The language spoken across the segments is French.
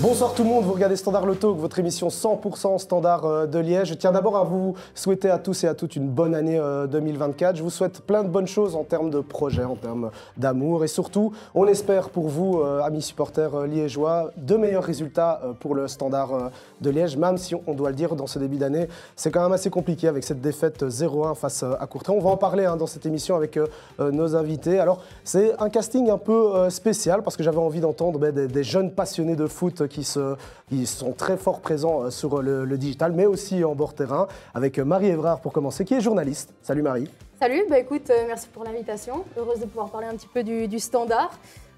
Bonsoir tout le monde, vous regardez Standard Loto, votre émission 100% Standard de Liège. Je tiens d'abord à vous souhaiter à tous et à toutes une bonne année 2024. Je vous souhaite plein de bonnes choses en termes de projets, en termes d'amour et surtout, on espère pour vous, amis supporters liégeois, de meilleurs résultats pour le Standard de Liège, même si on doit le dire, dans ce début d'année, c'est quand même assez compliqué avec cette défaite 0-1 face à Courtrai. On va en parler dans cette émission avec nos invités. Alors, c'est un casting un peu spécial parce que j'avais envie d'entendre des jeunes passionnés de foot qui sont très fort présents sur le digital, mais aussi en bord terrain, avec Marie Évrard pour commencer, qui est journaliste. Salut Marie. Salut, écoute, merci pour l'invitation. Heureuse de pouvoir parler un petit peu du Standard.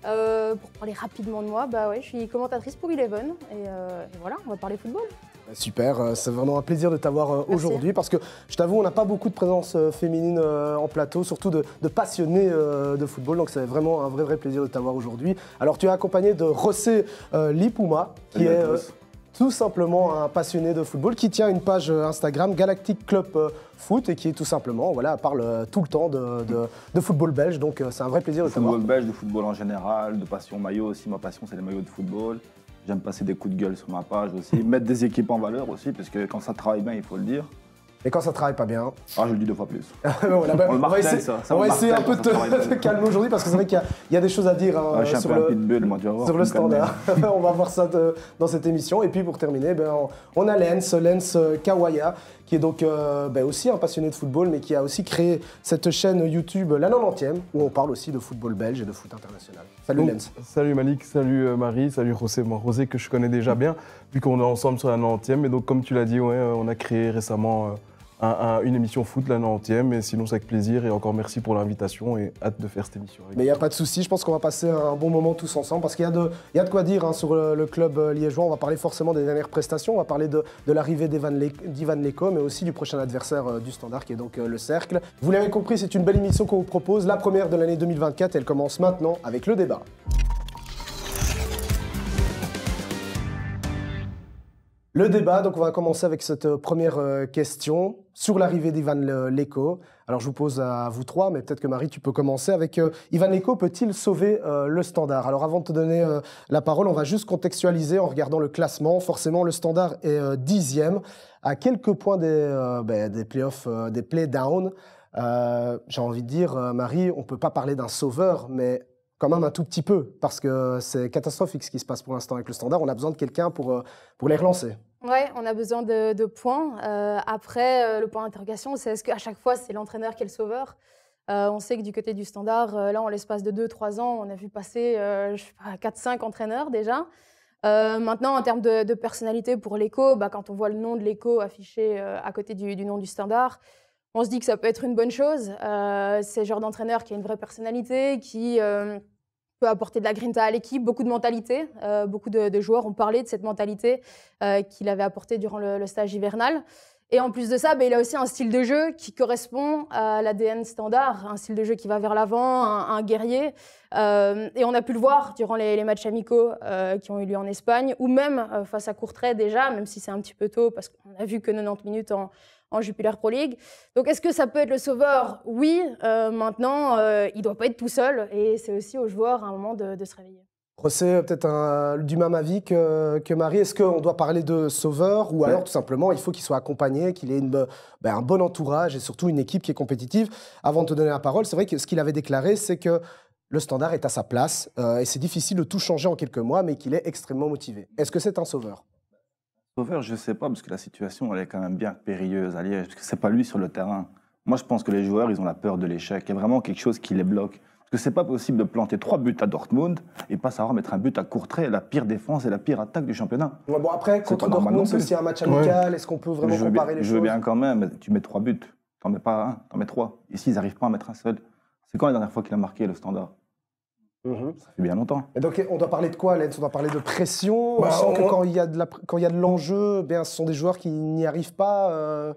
Pour parler rapidement de moi, je suis commentatrice pour Eleven et voilà, on va parler football. Super, c'est vraiment un plaisir de t'avoir aujourd'hui parce que je t'avoue, on n'a pas beaucoup de présence féminine en plateau, surtout de passionnés de football, donc c'est vraiment un vrai plaisir de t'avoir aujourd'hui. Alors tu es accompagné de José Lipouma, qui est tout simplement un passionné de football, qui tient une page Instagram Galactic Club Foot et qui est tout simplement, parle tout le temps de football belge, donc c'est un vrai plaisir de t'avoir. Football belge, de football en général, de passion maillot aussi, ma passion c'est les maillots de football. J'aime passer des coups de gueule sur ma page aussi, mettre des équipes en valeur aussi, parce que quand ça travaille bien, il faut le dire. Et quand ça travaille pas bien? Ah, je le dis 2 fois plus. On va essayer un peu de te calmer aujourd'hui parce que c'est vrai qu'il y a des choses à dire sur le Standard. On va voir ça dans cette émission. Et puis pour terminer, on a Lens Kawaya, qui est donc aussi un passionné de football, mais qui a aussi créé cette chaîne YouTube, la 90e, où on parle aussi de football belge et de foot international. Salut Lens. Salut Malik, salut Marie, salut José que je connais déjà bien, vu qu'on est ensemble sur la 90e. Et donc comme tu l'as dit, on a créé récemment une émission foot, la 90e, et sinon c'est avec plaisir et encore merci pour l'invitation et hâte de faire cette émission. Mais il n'y a pas de souci, je pense qu'on va passer un bon moment tous ensemble parce qu'il y a de quoi dire sur le club liégeois. On va parler forcément des dernières prestations, on va parler de l'arrivée d'Ivan Leko, mais aussi du prochain adversaire du Standard qui est donc le Cercle. Vous l'avez compris, c'est une belle émission qu'on vous propose, la première de l'année 2024, elle commence maintenant avec le débat. Le débat, donc on va commencer avec cette première question sur l'arrivée d'Ivan Leko. Alors je vous pose à vous trois, mais peut-être que Marie, tu peux commencer avec Ivan Leko peut-il sauver le Standard? Alors avant de te donner la parole, on va juste contextualiser en regardant le classement. Forcément, le Standard est 10e, à quelques points des playoffs, des playdowns. J'ai envie de dire, Marie, on ne peut pas parler d'un sauveur, mais quand même un tout petit peu, parce que c'est catastrophique ce qui se passe pour l'instant avec le Standard. On a besoin de quelqu'un pour les relancer. Ouais, on a besoin de points. Après, le point d'interrogation, c'est est-ce qu'à chaque fois, c'est l'entraîneur qui est le sauveur? On sait que du côté du Standard, là, en l'espace de 2-3 ans, on a vu passer 4-5 entraîneurs déjà. Maintenant, en termes de personnalité pour Leko, quand on voit le nom de Leko affiché à côté du nom du Standard, on se dit que ça peut être une bonne chose. C'est le genre d'entraîneur qui a une vraie personnalité, qui peut apporter de la grinta à l'équipe, beaucoup de mentalité. Beaucoup de joueurs ont parlé de cette mentalité qu'il avait apportée durant le stage hivernal. Et en plus de ça, il a aussi un style de jeu qui correspond à l'ADN Standard, un style de jeu qui va vers l'avant, un guerrier. Et on a pu le voir durant les matchs amicaux qui ont eu lieu en Espagne, ou même face à Courtrai déjà, même si c'est un petit peu tôt, parce qu'on a vu que 90 minutes en Jupiler Pro League. Donc est-ce que ça peut être le sauveur? Oui. Maintenant, il ne doit pas être tout seul, et c'est aussi aux joueurs à un moment de se réveiller. José, peut-être du même avis que Marie. Est-ce qu'on doit parler de sauveur ou alors tout simplement il faut qu'il soit accompagné, qu'il ait un bon entourage et surtout une équipe qui est compétitive? Avant de te donner la parole, c'est vrai que ce qu'il avait déclaré, c'est que le Standard est à sa place et c'est difficile de tout changer en quelques mois, mais qu'il est extrêmement motivé. Est-ce que c'est un sauveur? Sauveur, je ne sais pas, parce que la situation elle est quand même bien périlleuse à Liège, parce que ce n'est pas lui sur le terrain. Moi, je pense que les joueurs, ils ont la peur de l'échec. Il y a vraiment quelque chose qui les bloque. Parce que c'est pas possible de planter 3 buts à Dortmund et pas savoir mettre un but à Courtrai, la pire défense et la pire attaque du championnat. Ouais, bon après, contre Dortmund, c'est aussi un match amical. Est-ce qu'on peut vraiment comparer les choses? Je veux bien quand même, mais tu mets 3 buts. T'en mets pas un, t'en mets 3. Ici, ils n'arrivent pas à mettre un seul. C'est quand la dernière fois qu'il a marqué le Standard? Ça fait bien longtemps. Et donc, on doit parler de quoi, Lens? On doit parler de pression. Quand il y a de l'enjeu, ce sont des joueurs qui n'y arrivent pas.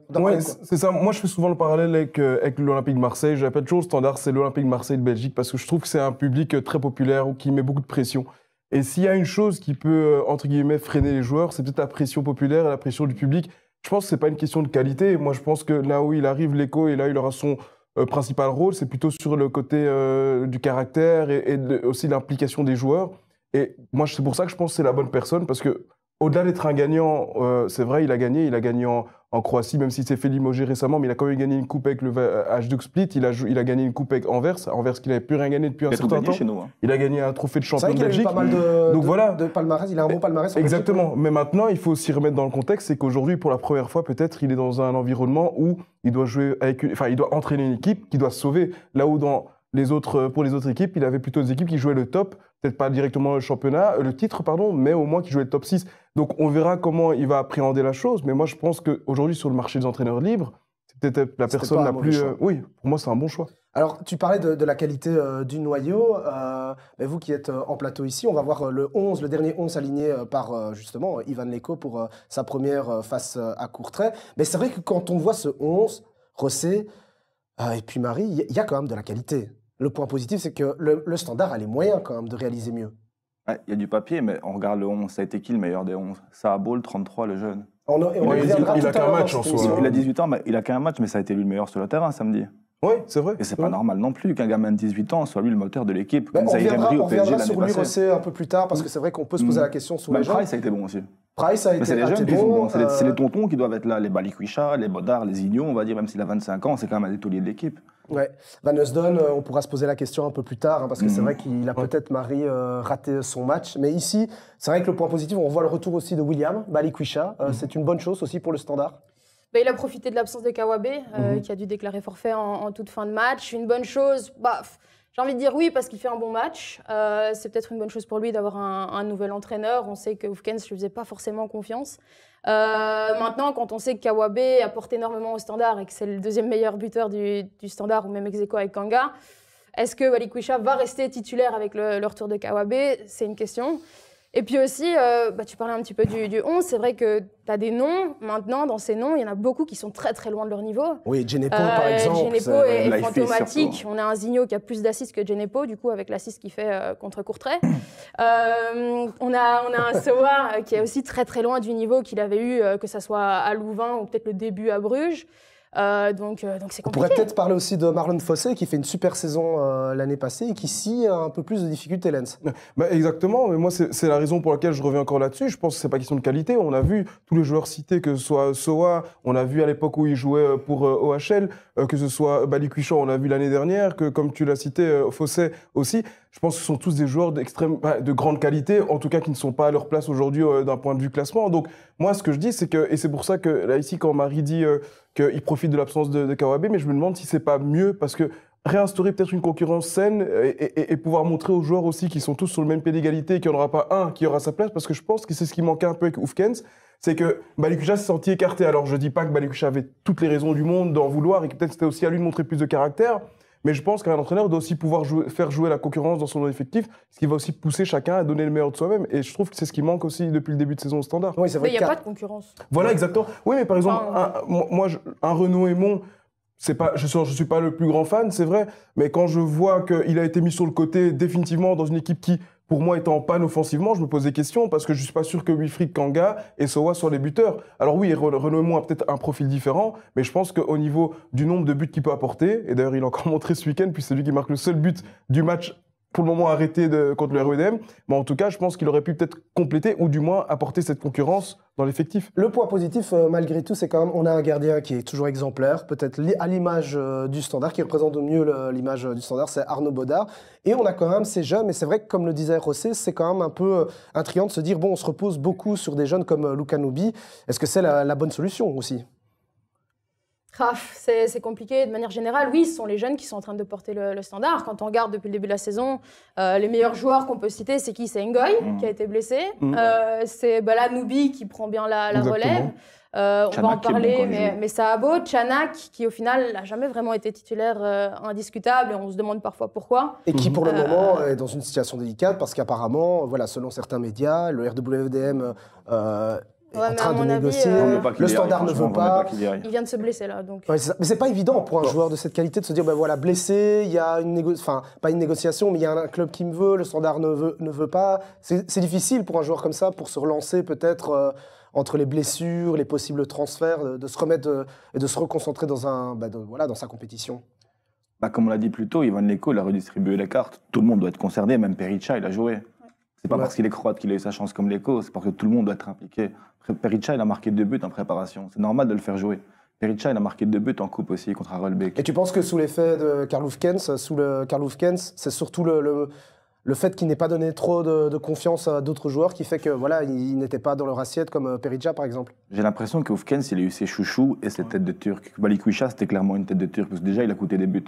C'est ça. Moi, je fais souvent le parallèle avec l'Olympique de Marseille. Je répète toujours, le Standard, c'est l'Olympique de Marseille de Belgique parce que je trouve que c'est un public très populaire qui met beaucoup de pression. Et s'il y a une chose qui peut, entre guillemets, freiner les joueurs, c'est peut-être la pression populaire et la pression du public. Je pense que c'est pas une question de qualité. Moi, je pense que là où il arrive, l'écho, et là, il aura son principal rôle, c'est plutôt sur le côté du caractère et aussi l'implication des joueurs. Et moi, c'est pour ça que je pense que c'est la bonne personne, parce que au-delà d'être un gagnant, c'est vrai, il a gagné en Croatie, même s'il s'est fait limoger récemment, mais il a quand même gagné une coupe avec le Hajduk Split, il a gagné une coupe avec Anvers qui n'avait plus rien gagné depuis un certain temps. Chez nous, hein. Il a gagné un trophée de champion de C'est vrai Belgique. qu'il a eu pas mal Donc voilà. de palmarès, il a un bon palmarès. Exactement, mais maintenant il faut aussi remettre dans le contexte, c'est qu'aujourd'hui pour la première fois peut-être il est dans un environnement où il doit jouer il doit entraîner une équipe qui doit se sauver, là où pour les autres équipes, il avait plutôt des équipes qui jouaient le top, peut-être pas directement le titre, mais au moins qui jouaient le top 6. Donc on verra comment il va appréhender la chose, mais moi je pense qu'aujourd'hui sur le marché des entraîneurs libres, c'est peut-être la personne la plus... oui, pour moi c'est un bon choix. Alors, tu parlais de la qualité du noyau. Mais vous qui êtes en plateau ici, on va voir le dernier 11 aligné par justement Ivan Leko pour sa première face à Courtrai. Mais c'est vrai que quand on voit ce 11, José et puis Marie, il y a quand même de la qualité. Le point positif, c'est que le Standard a les moyens quand même de réaliser mieux. Ouais, il y a du papier, mais on regarde le 11. Ça a été qui le meilleur des 11? Ça a beau le 33, le jeune. Il a qu'un match en soi. Il a 18 ans, mais il a qu'un match, mais ça a été lui le meilleur sur le terrain samedi. Oui, c'est vrai. Et c'est pas normal non plus qu'un gamin de 18 ans soit lui le moteur de l'équipe. On reviendra sur lui Rosset un peu plus tard, parce que c'est vrai qu'on peut se poser la question sur les gens. Price a été bon aussi. Price a été c'est les jeunes qui bon. sont bons. C'est les tontons qui doivent être là, les Balikwisha, les Bodard, les Igno, on va dire, même s'il a 25 ans, c'est quand même un des tauliers de l'équipe. Ouais. Van Usden, on pourra se poser la question un peu plus tard, parce que c'est vrai qu'il a peut-être, Marie, raté son match. Mais ici, c'est vrai que le point positif, on voit le retour aussi de William Balikwisha. C'est une bonne chose aussi pour le Standard. Il a profité de l'absence de Kawabe, qui a dû déclarer forfait en toute fin de match. Une bonne chose, j'ai envie de dire oui, parce qu'il fait un bon match. C'est peut-être une bonne chose pour lui d'avoir un nouvel entraîneur. On sait que Hoefkens ne lui faisait pas forcément confiance. Maintenant, quand on sait que Kawabe apporte énormément au Standard et que c'est le deuxième meilleur buteur du Standard, ou même ex-aequo avec Kanga, est-ce que Balikwisha va rester titulaire avec le retour de Kawabe? C'est une question. Et puis aussi, tu parlais un petit peu du 11, c'est vrai que tu as des noms, maintenant, dans ces noms, il y en a beaucoup qui sont très très loin de leur niveau. Oui, Djenepo par exemple. Djenepo est fantomatique. On a un Zigno qui a plus d'assists que Djenepo, du coup, avec l'assist qu'il fait contre Courtrai. On a un Soa qui est aussi très très loin du niveau qu'il avait eu, que ce soit à Louvain ou peut-être le début à Bruges. Donc c'est compliqué. On pourrait peut-être parler aussi de Marlon Fossé qui fait une super saison l'année passée et qui ici a un peu plus de difficultés, Lens. Exactement, mais moi c'est la raison pour laquelle je reviens encore là-dessus. Je pense que c'est pas question de qualité. On a vu tous les joueurs cités, que ce soit Soa, on a vu à l'époque où il jouait pour OHL, que ce soit Balikwisha, on l'a vu l'année dernière, que comme tu l'as cité, Fossé aussi. Je pense que ce sont tous des joueurs de grande qualité, en tout cas qui ne sont pas à leur place aujourd'hui d'un point de vue classement. Donc moi ce que je dis, c'est que, et c'est pour ça que là ici quand Marie dit qu'il profite de l'absence de Kawabe, mais je me demande si c'est pas mieux, parce que réinstaurer peut-être une concurrence saine et pouvoir montrer aux joueurs aussi qu'ils sont tous sur le même pied d'égalité et qu'il n'y en aura pas un qui aura sa place, parce que je pense que c'est ce qui manquait un peu avec Hoefkens, c'est que Balikwisha s'est senti écarté. Alors je dis pas que Balikwisha avait toutes les raisons du monde d'en vouloir et que peut-être c'était aussi à lui de montrer plus de caractère, mais je pense qu'un entraîneur doit aussi pouvoir faire jouer la concurrence dans son effectif, ce qui va aussi pousser chacun à donner le meilleur de soi-même. Et je trouve que c'est ce qui manque aussi depuis le début de saison au Standard. Oui, c'est vrai. Mais il n'y a pas de concurrence. Voilà, exactement. Oui, mais par exemple, un Renaud Aymon, je suis pas le plus grand fan, c'est vrai, mais quand je vois qu'il a été mis sur le côté définitivement dans une équipe qui, pour moi, est en panne offensivement, je me pose des questions, parce que je suis pas sûr que Wilfried Kanga et Soa soient les buteurs. Alors oui, Renaud Aymon a peut-être un profil différent, mais je pense qu'au niveau du nombre de buts qu'il peut apporter, et d'ailleurs il a encore montré ce week-end, puis c'est lui qui marque le seul but du match pour le moment arrêté contre le REDM, mais en tout cas, je pense qu'il aurait pu peut-être compléter ou du moins apporter cette concurrence dans l'effectif. Le point positif, malgré tout, c'est quand même on a un gardien qui est toujours exemplaire, peut-être à l'image du Standard, qui représente au mieux l'image du Standard, c'est Arnaud Bodard. Et on a quand même ces jeunes, et c'est vrai que comme le disait José, c'est quand même un peu intriguant de se dire, bon, on se repose beaucoup sur des jeunes comme Luka Noubi. Est-ce que c'est la bonne solution aussi ? C'est compliqué de manière générale. Oui, ce sont les jeunes qui sont en train de porter le Standard. Quand on regarde depuis le début de la saison, les meilleurs joueurs qu'on peut citer, c'est qui? C'est Ngoy, qui a été blessé. C'est Bala Noubi qui prend bien la relève. On va en parler, mais Sahabo, Chanak, qui au final n'a jamais vraiment été titulaire indiscutable, et on se demande parfois pourquoi. Et qui pour le moment est dans une situation délicate, parce qu'apparemment, voilà, selon certains médias, le RWDM... en train de négocier, le Standard ne veut pas. Il vient de se blesser là. Donc. Ouais, mais c'est pas évident pour un joueur de cette qualité de se dire, ben voilà, blessé, il y a pas une négociation, mais il y a un club qui me veut, le Standard ne veut pas. C'est difficile pour un joueur comme ça, pour se relancer peut-être entre les blessures, les possibles transferts, de se remettre et de se reconcentrer dans, dans sa compétition? Comme on l'a dit plus tôt, Ivan Leko, il a redistribué les cartes. Tout le monde doit être concerné, même Perica, il a joué. C'est pas parce qu'il est croate qu'il a eu sa chance comme Leko, c'est parce que tout le monde doit être impliqué. Perica, il a marqué 2 buts en préparation. C'est normal de le faire jouer. Perica, il a marqué 2 buts en coupe aussi contre Harelbeek. Et tu penses que sous l'effet de Karl Hufkens, c'est surtout le fait qu'il n'ait pas donné trop de confiance à d'autres joueurs qui fait que voilà, il n'était pas dans leur assiette comme Perica par exemple? J'ai l'impression que Hufkens, il a eu ses chouchous et ses têtes de Turc. Balikwisha, c'était clairement une tête de Turc parce que déjà, il a coûté des buts.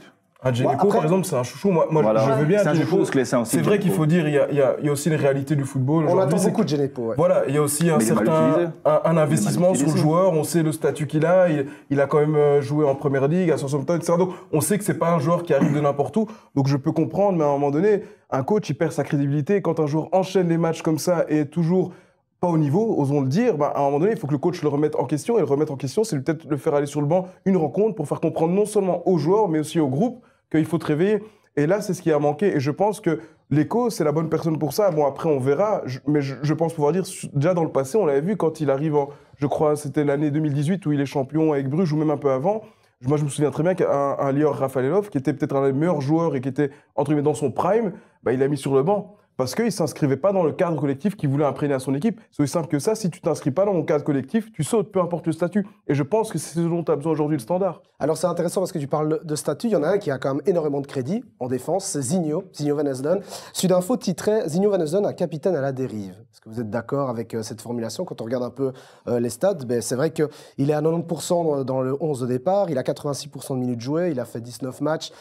Djeko, par exemple, c'est un chouchou. Moi Voilà. je veux bien Djeko. C'est vrai qu'il faut dire, il y a aussi une réalité du football. On attend beaucoup de Djeko. Ouais. Voilà, il y a aussi un investissement sur le joueur. On sait le statut qu'il a. Il a quand même joué en Première Ligue, à Southampton, etc. Donc, on sait que c'est pas un joueur qui arrive de n'importe où. Donc, je peux comprendre, mais à un moment donné, un coach, il perd sa crédibilité. Quand un joueur enchaîne les matchs comme ça et est toujours pas au niveau, osons le dire, à un moment donné, il faut que le coach le remette en question. Et le remettre en question, c'est peut-être le faire aller sur le banc une rencontre pour faire comprendre non seulement aux joueurs, mais aussi au groupe qu'il faut te réveiller. Et là, c'est ce qui a manqué. Et je pense que Leko, c'est la bonne personne pour ça. Bon, après, on verra. Mais je pense pouvoir dire, déjà dans le passé, on l'avait vu quand il arrive je crois, c'était l'année 2018 où il est champion avec Bruges ou même un peu avant. Moi, je me souviens très bien qu'un Lior Rafaelov, qui était peut-être un des meilleurs joueurs et qui était, entre guillemets, dans son prime, il l'a mis sur le banc. Parce qu'il ne s'inscrivait pas dans le cadre collectif qu'il voulait imprégner à son équipe. C'est aussi simple que ça, si tu ne t'inscris pas dans le cadre collectif, tu sautes, peu importe le statut. Et je pense que c'est ce dont tu as besoin aujourd'hui, le Standard. Alors c'est intéressant parce que tu parles de statut, il y en a un qui a quand même énormément de crédit en défense, c'est Zinho Van Hesden. Sudinfo titrait Zinho Van Hesden, un capitaine à la dérive. Est-ce que vous êtes d'accord avec cette formulation? Quand on regarde un peu les stats, c'est vrai qu'il est à 90% dans le 11 de départ, il a 86% de minutes jouées, il a fait 19 matchs.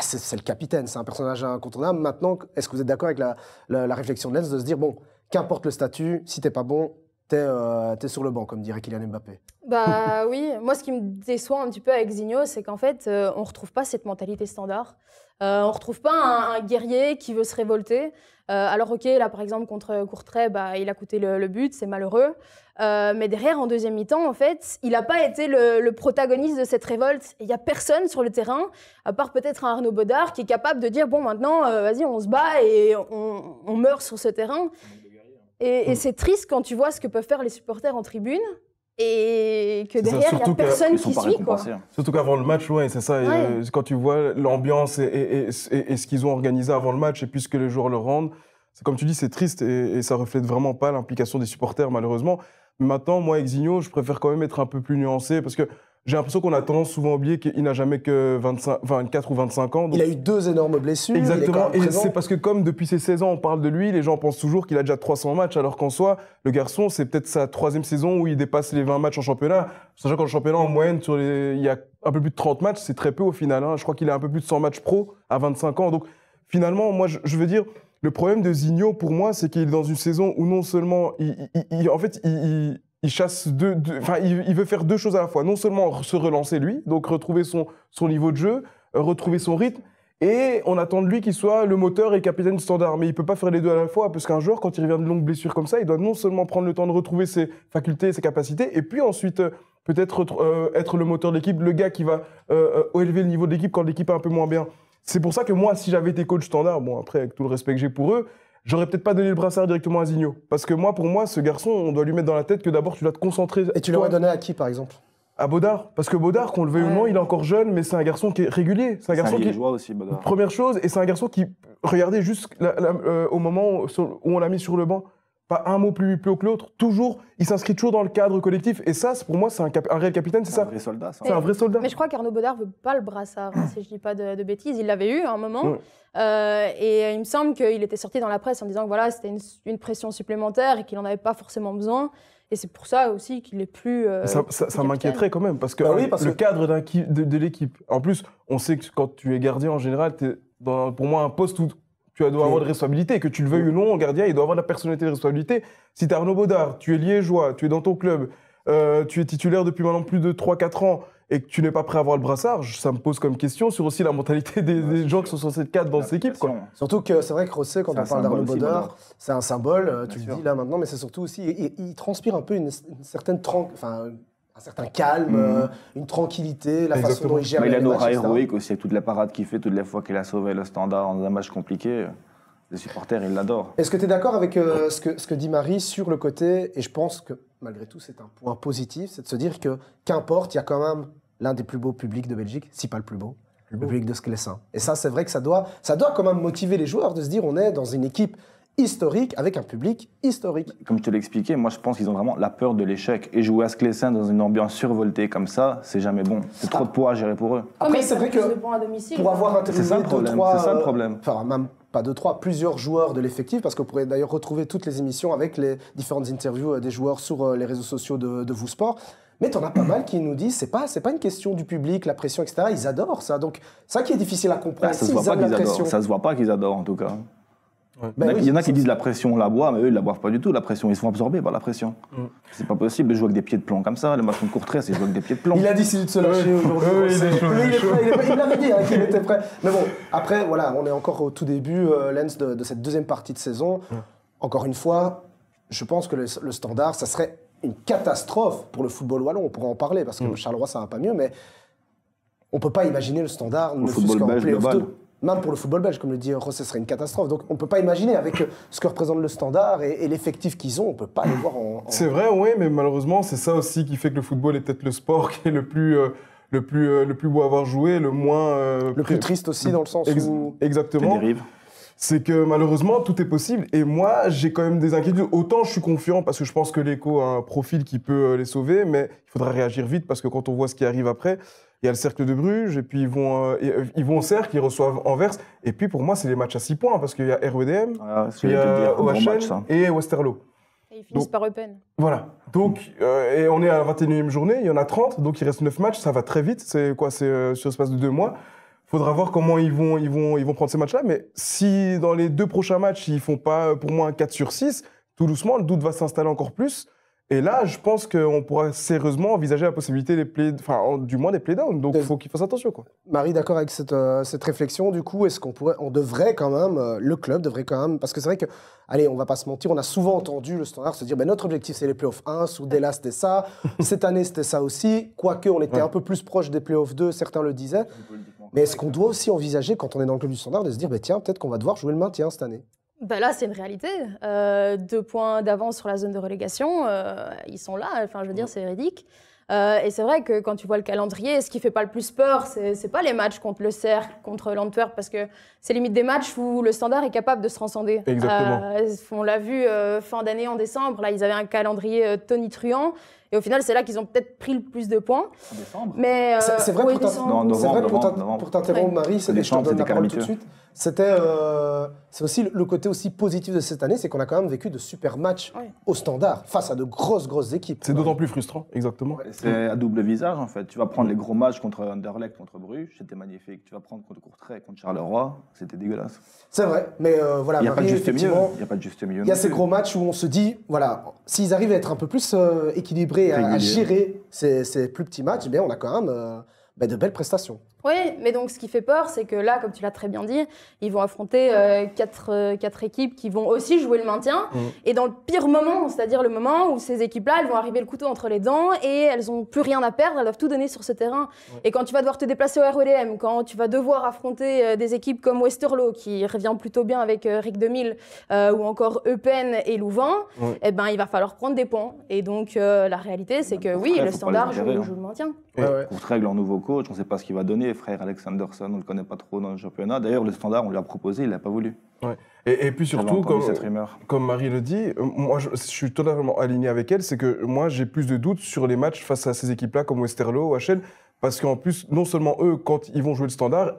C'est le capitaine, c'est un personnage incontournable. Maintenant, est-ce que vous êtes d'accord avec la réflexion de Lens de se dire, bon, qu'importe le statut, si t'es pas bon, t'es sur le banc, comme dirait Kylian Mbappé? Oui, moi ce qui me déçoit un petit peu avec Zinho, c'est qu'en fait, on retrouve pas cette mentalité standard. On retrouve pas un guerrier qui veut se révolter. Alors ok, là par exemple contre Courtrai, il a coûté le but, c'est malheureux. Mais derrière, en deuxième mi-temps, en fait, il n'a pas été le protagoniste de cette révolte. Il n'y a personne sur le terrain, à part peut-être un Arnaud Bodard, qui est capable de dire, bon, maintenant, vas-y, on se bat et on meurt sur ce terrain. Et c'est triste quand tu vois ce que peuvent faire les supporters en tribune et que derrière, il n'y a personne qui suit. Surtout qu'avant le match, c'est ça. Ouais. Quand tu vois l'ambiance et ce qu'ils ont organisé avant le match et puis ce que les joueurs leur rendent, comme tu dis, c'est triste et ça reflète vraiment pas l'implication des supporters, malheureusement. Mais maintenant, moi, avec Zinho, je préfère quand même être un peu plus nuancé parce que j'ai l'impression qu'on a tendance souvent à oublier qu'il n'a jamais que 24 ou 25 ans. Donc... Il a eu 2 énormes blessures. Exactement. Et c'est parce que comme depuis ses 16 ans, on parle de lui, les gens pensent toujours qu'il a déjà 300 matchs, alors qu'en soi, le garçon, c'est peut-être sa 3e saison où il dépasse les 20 matchs en championnat. Sachant qu'en championnat, en moyenne, il y a un peu plus de 30 matchs, c'est très peu au final. Je crois qu'il a un peu plus de 100 matchs pro à 25 ans. Donc finalement, moi, je veux dire... Le problème de Zinho, pour moi, c'est qu'il est dans une saison où non seulement il chasse il veut faire 2 choses à la fois. Non seulement se relancer lui, donc retrouver son niveau de jeu, retrouver son rythme, et on attend de lui qu'il soit le moteur et le capitaine du Standard. Mais il peut pas faire les 2 à la fois, parce qu'un joueur, quand il revient de longues blessures comme ça, il doit non seulement prendre le temps de retrouver ses facultés, ses capacités, et puis ensuite peut-être être le moteur de l'équipe, le gars qui va élever le niveau de l'équipe quand l'équipe est un peu moins bien. C'est pour ça que moi, si j'avais été coach Standard, bon après, avec tout le respect que j'ai pour eux, j'aurais peut-être pas donné le brassard directement à Zinho. Parce que pour moi, ce garçon, on doit lui mettre dans la tête que d'abord, tu dois te concentrer... Et tu l'aurais donné à qui, par exemple? À Bodard. Parce que Bodard, qu'on le veuille ou non, il est encore jeune, mais c'est un garçon qui est régulier. C'est un garçon qui... joie aussi, Bodard. Première chose, et c'est un garçon qui... Regardez juste au moment où on l'a mis sur le banc, pas un mot plus haut que l'autre. Toujours, il s'inscrit toujours dans le cadre collectif. Et ça, pour moi, c'est un réel capitaine, c'est ça? Un vrai soldat, ça. C'est un vrai soldat. Mais je crois qu'Arnaud Bodard veut pas le brassard, si je dis pas de bêtises. Il l'avait eu à un moment. Ouais. Et il me semble qu'il était sorti dans la presse en disant que voilà, c'était une pression supplémentaire et qu'il n'en avait pas forcément besoin. Et c'est pour ça aussi qu'il est plus... ça m'inquiéterait quand même, parce que le cadre de l'équipe... En plus, on sait que quand tu es gardien, en général, tu es pour moi un poste où tu dois avoir de responsabilité. Que tu le veuilles ou non, gardien, il doit avoir de la personnalité de responsabilité. Si tu es Arnaud Bodard, tu es liégeois, tu es dans ton club, tu es titulaire depuis maintenant plus de 3-4 ans, et que tu n'es pas prêt à avoir le brassard, ça me pose comme question sur aussi la mentalité des gens qui sont censés être cadres dans cette équipe. Surtout que c'est vrai que Rossé, quand on parle d'Arnaud Bodard, c'est un symbole, tu le dis là maintenant, mais c'est surtout aussi, il transpire un peu une certaine un certain calme, une tranquillité, la façon dont il gère les matchs. Il a une aura héroïque aussi, avec toute la parade qu'il fait, toutes les fois qu'il a sauvé le Standard dans un match compliqué. Les supporters, ils l'adorent. Est-ce que tu es d'accord avec ce que dit Marie sur le côté, et je pense que malgré tout c'est un point positif, c'est de se dire que qu'importe, il y a quand même l'un des plus beaux publics de Belgique, si pas le plus beau, le public de Sclessin. Et ça, c'est vrai que ça doit quand même motiver les joueurs de se dire on est dans une équipe historique avec un public historique. Comme je te l'ai expliqué, moi je pense qu'ils ont vraiment la peur de l'échec. Et jouer à Sclessin dans une ambiance survoltée comme ça, c'est jamais bon. C'est trop de poids à gérer pour eux. Après, c'est vrai que pour avoir interviewé c'est ça le problème. Enfin, même pas 2-3, plusieurs joueurs de l'effectif, parce que vous pourrez d'ailleurs retrouver toutes les émissions avec les différentes interviews des joueurs sur les réseaux sociaux de Vous Sport. Mais t'en as pas mal qui nous disent c'est pas une question du public, la pression, etc. Ils adorent ça. Donc, ça qui est difficile à comprendre. Ça se voit pas qu'ils adorent. Ça se voit pas qu'ils adorent en tout cas. Ouais. Il y en a qui disent la pression, on la boit, mais eux, ils la boivent pas du tout, la pression. Ils se font absorber par la pression. C'est pas possible de jouer avec des pieds de plomb comme ça. Le match de Courtrai, c'est jouer avec des pieds de plomb. Il a décidé de se lâcher aujourd'hui. Il l'avait dit qu'il était prêt. Mais bon, après, voilà, on est encore au tout début, Lens, de cette deuxième partie de saison. Encore une fois, je pense que le Standard, ça serait une catastrophe pour le football wallon. On pourra en parler, parce que Charleroi, ça va pas mieux, mais on peut pas imaginer le Standard, le football belge global. Même pour le football belge, comme le dit Ross, ce serait une catastrophe. Donc on ne peut pas imaginer, avec ce que représente le Standard et l'effectif qu'ils ont, on ne peut pas les voir en... C'est vrai, oui, mais malheureusement, c'est ça aussi qui fait que le football est peut-être le sport qui est le plus beau à avoir joué, le moins... le plus triste aussi, dans le sens où... Exactement. C'est que malheureusement, tout est possible. Et moi, j'ai quand même des inquiétudes. Autant je suis confiant parce que je pense que l'Eco a un profil qui peut les sauver, mais il faudra réagir vite parce que quand on voit ce qui arrive après... Il y a le Cercle de Bruges, et puis ils vont au Cercle, ils reçoivent Anvers. Et puis pour moi, c'est les matchs à 6 points, parce qu'il y a RWDM, il y a OHL et Westerlo. Et ils finissent par Eupen. Voilà. Donc, et on est à la 21e journée, il y en a 30, donc il reste 9 matchs, ça va très vite. C'est quoi? C'est sur l'espace de 2 mois. Il faudra voir comment ils vont prendre ces matchs-là. Mais si dans les 2 prochains matchs, ils font pas, pour moi, un 4 sur 6, tout doucement, le doute va s'installer encore plus. Et là, je pense qu'on pourra sérieusement envisager la possibilité du moins des playdowns. Donc, il faut qu'ils fassent attention, quoi. Marie, d'accord avec cette réflexion, du coup, est-ce on devrait quand même, le club devrait quand même, parce que c'est vrai que, allez, on va pas se mentir, on a souvent entendu le Standard se dire, notre objectif c'est les playoffs 1, sous Della c'était ça, cette année c'était ça aussi, quoique on était un peu plus proche des playoffs 2, certains le disaient. Mais est-ce qu'on doit aussi envisager, quand on est dans le club du Standard, de se dire, tiens, peut-être qu'on va devoir jouer le maintien cette année? Là, c'est une réalité. 2 points d'avance sur la zone de relégation, ils sont là. Enfin, je veux dire, c'est ridicule. Et c'est vrai que quand tu vois le calendrier, ce qui fait pas le plus peur, c'est pas les matchs contre le Cercle, contre l'Antwerp, parce que c'est limite des matchs où le Standard est capable de se transcender. Exactement. On l'a vu fin d'année en décembre. Là, ils avaient un calendrier tonitruant. Et au final, c'est là qu'ils ont peut-être pris le plus de points. En décembre. Mais c'est vrai pour t'interrompre, Marie, je te donne la parole tout de suite. C'est aussi le côté aussi positif de cette année, c'est qu'on a quand même vécu de super matchs au Standard face à de grosses équipes. C'est d'autant plus frustrant, exactement. C'est à double visage en fait. Tu vas prendre les gros matchs contre Anderlecht, contre Bruges, c'était magnifique. Tu vas prendre contre Courtrai, contre Charleroi, c'était dégueulasse. C'est vrai, mais voilà. Il n'y a pas de juste mieux. Il y a pas de juste mieux. Il y a ces gros matchs où on se dit, voilà, s'ils arrivent à être un peu plus équilibrés, à gérer ces plus petits matchs, on a quand même de belles prestations. Oui, mais donc ce qui fait peur, c'est que là, comme tu l'as très bien dit, ils vont affronter 4 équipes qui vont aussi jouer le maintien. Et dans le pire moment, c'est-à-dire le moment où ces équipes-là, elles vont arriver le couteau entre les dents et elles n'ont plus rien à perdre, elles doivent tout donner sur ce terrain. Et quand tu vas devoir te déplacer au RWDM, quand tu vas devoir affronter des équipes comme Westerlo, qui revient plutôt bien avec Rick 2000, ou encore Eupen et Louvain, il va falloir prendre des points. Et donc la réalité, c'est que oui, le Standard joue le maintien. Courtrai, leur nouveau coach, on ne sait pas ce qu'il va donner. Frère Alex Anderson, on ne le connaît pas trop dans le championnat. D'ailleurs, le Standard, on lui a proposé, il n'a pas voulu. Ouais. Et puis surtout, comme Marie le dit, moi je suis totalement aligné avec elle, c'est que moi j'ai plus de doutes sur les matchs face à ces équipes-là comme Westerlo, OHL, parce qu'en plus, non seulement eux, quand ils vont jouer le Standard,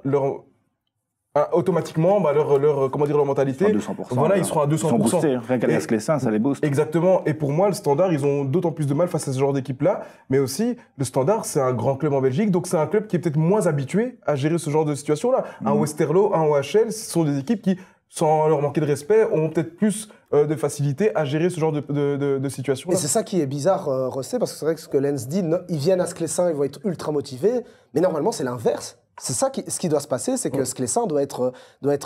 automatiquement, leur mentalité, ils seront à 200%, voilà, ils seront à 200%. Ils sont boostés, rien qu'à Sclessin, ça les booste. Exactement. Et pour moi, le Standard, ils ont d'autant plus de mal face à ce genre d'équipe-là. Mais aussi, le Standard, c'est un grand club en Belgique, donc c'est un club qui est peut-être moins habitué à gérer ce genre de situation-là. Un Westerlo, un OHL, ce sont des équipes qui, sans leur manquer de respect, ont peut-être plus de facilité à gérer ce genre de situation-là. Et c'est ça qui est bizarre, Rossé, parce que c'est vrai que ce que Lens dit, ils viennent à Sclessin, ils vont être ultra motivés, mais normalement, c'est l'inverse. C'est ça ce qui doit se passer, c'est que Sclessin doit être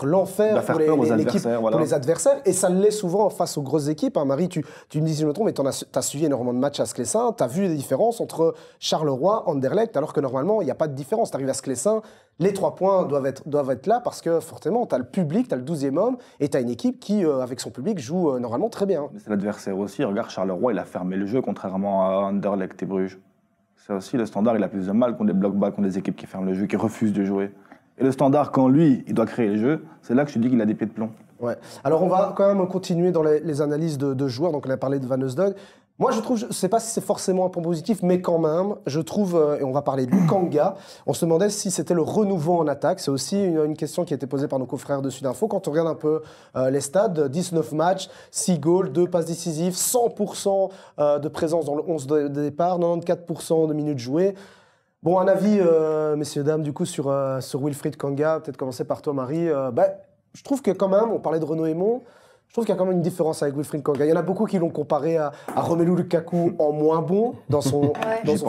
l'enfer pour voilà. pour les adversaires, et ça l'est souvent face aux grosses équipes. Hein. Marie, tu me dis si je me trompe, mais tu as suivi énormément de matchs à Sclessin, tu as vu les différences entre Charleroi, Anderlecht, alors que normalement, il n'y a pas de différence. Tu arrives à Sclessin, les 3 points doivent être là, parce que forcément, tu as le public, tu as le 12e homme, et tu as une équipe qui, avec son public, joue normalement très bien. Mais c'est l'adversaire aussi. Regarde, Charleroi, il a fermé le jeu, contrairement à Anderlecht et Bruges. C'est aussi le Standard, il a plus de mal contre des blocs-bas, contre des équipes qui ferment le jeu, qui refusent de jouer. Et le Standard, quand lui, il doit créer le jeu, c'est là que je te dis qu'il a des pieds de plomb. Ouais. Alors on va quand même continuer dans les analyses de joueurs. Donc on a parlé de Van Heusden. Moi je trouve, je ne sais pas si c'est forcément un point positif, mais quand même, je trouve, et on va parler de lui, Kanga, on se demandait si c'était le renouveau en attaque. C'est aussi une question qui a été posée par nos confrères de Sudinfo. Quand on regarde un peu les stats, 19 matchs, 6 goals, 2 passes décisives, 100% de présence dans le 11 de départ, 94% de minutes jouées. Bon, un avis, messieurs, dames, du coup, sur Wilfried Kanga. Peut-être commencer par toi, Marie. Je trouve que quand même, on parlait de Renaud Aymon, je trouve qu'il y a quand même une différence avec Wilfried Kanga. Il y en a beaucoup qui l'ont comparé à Romelu Lukaku en moins bon dans son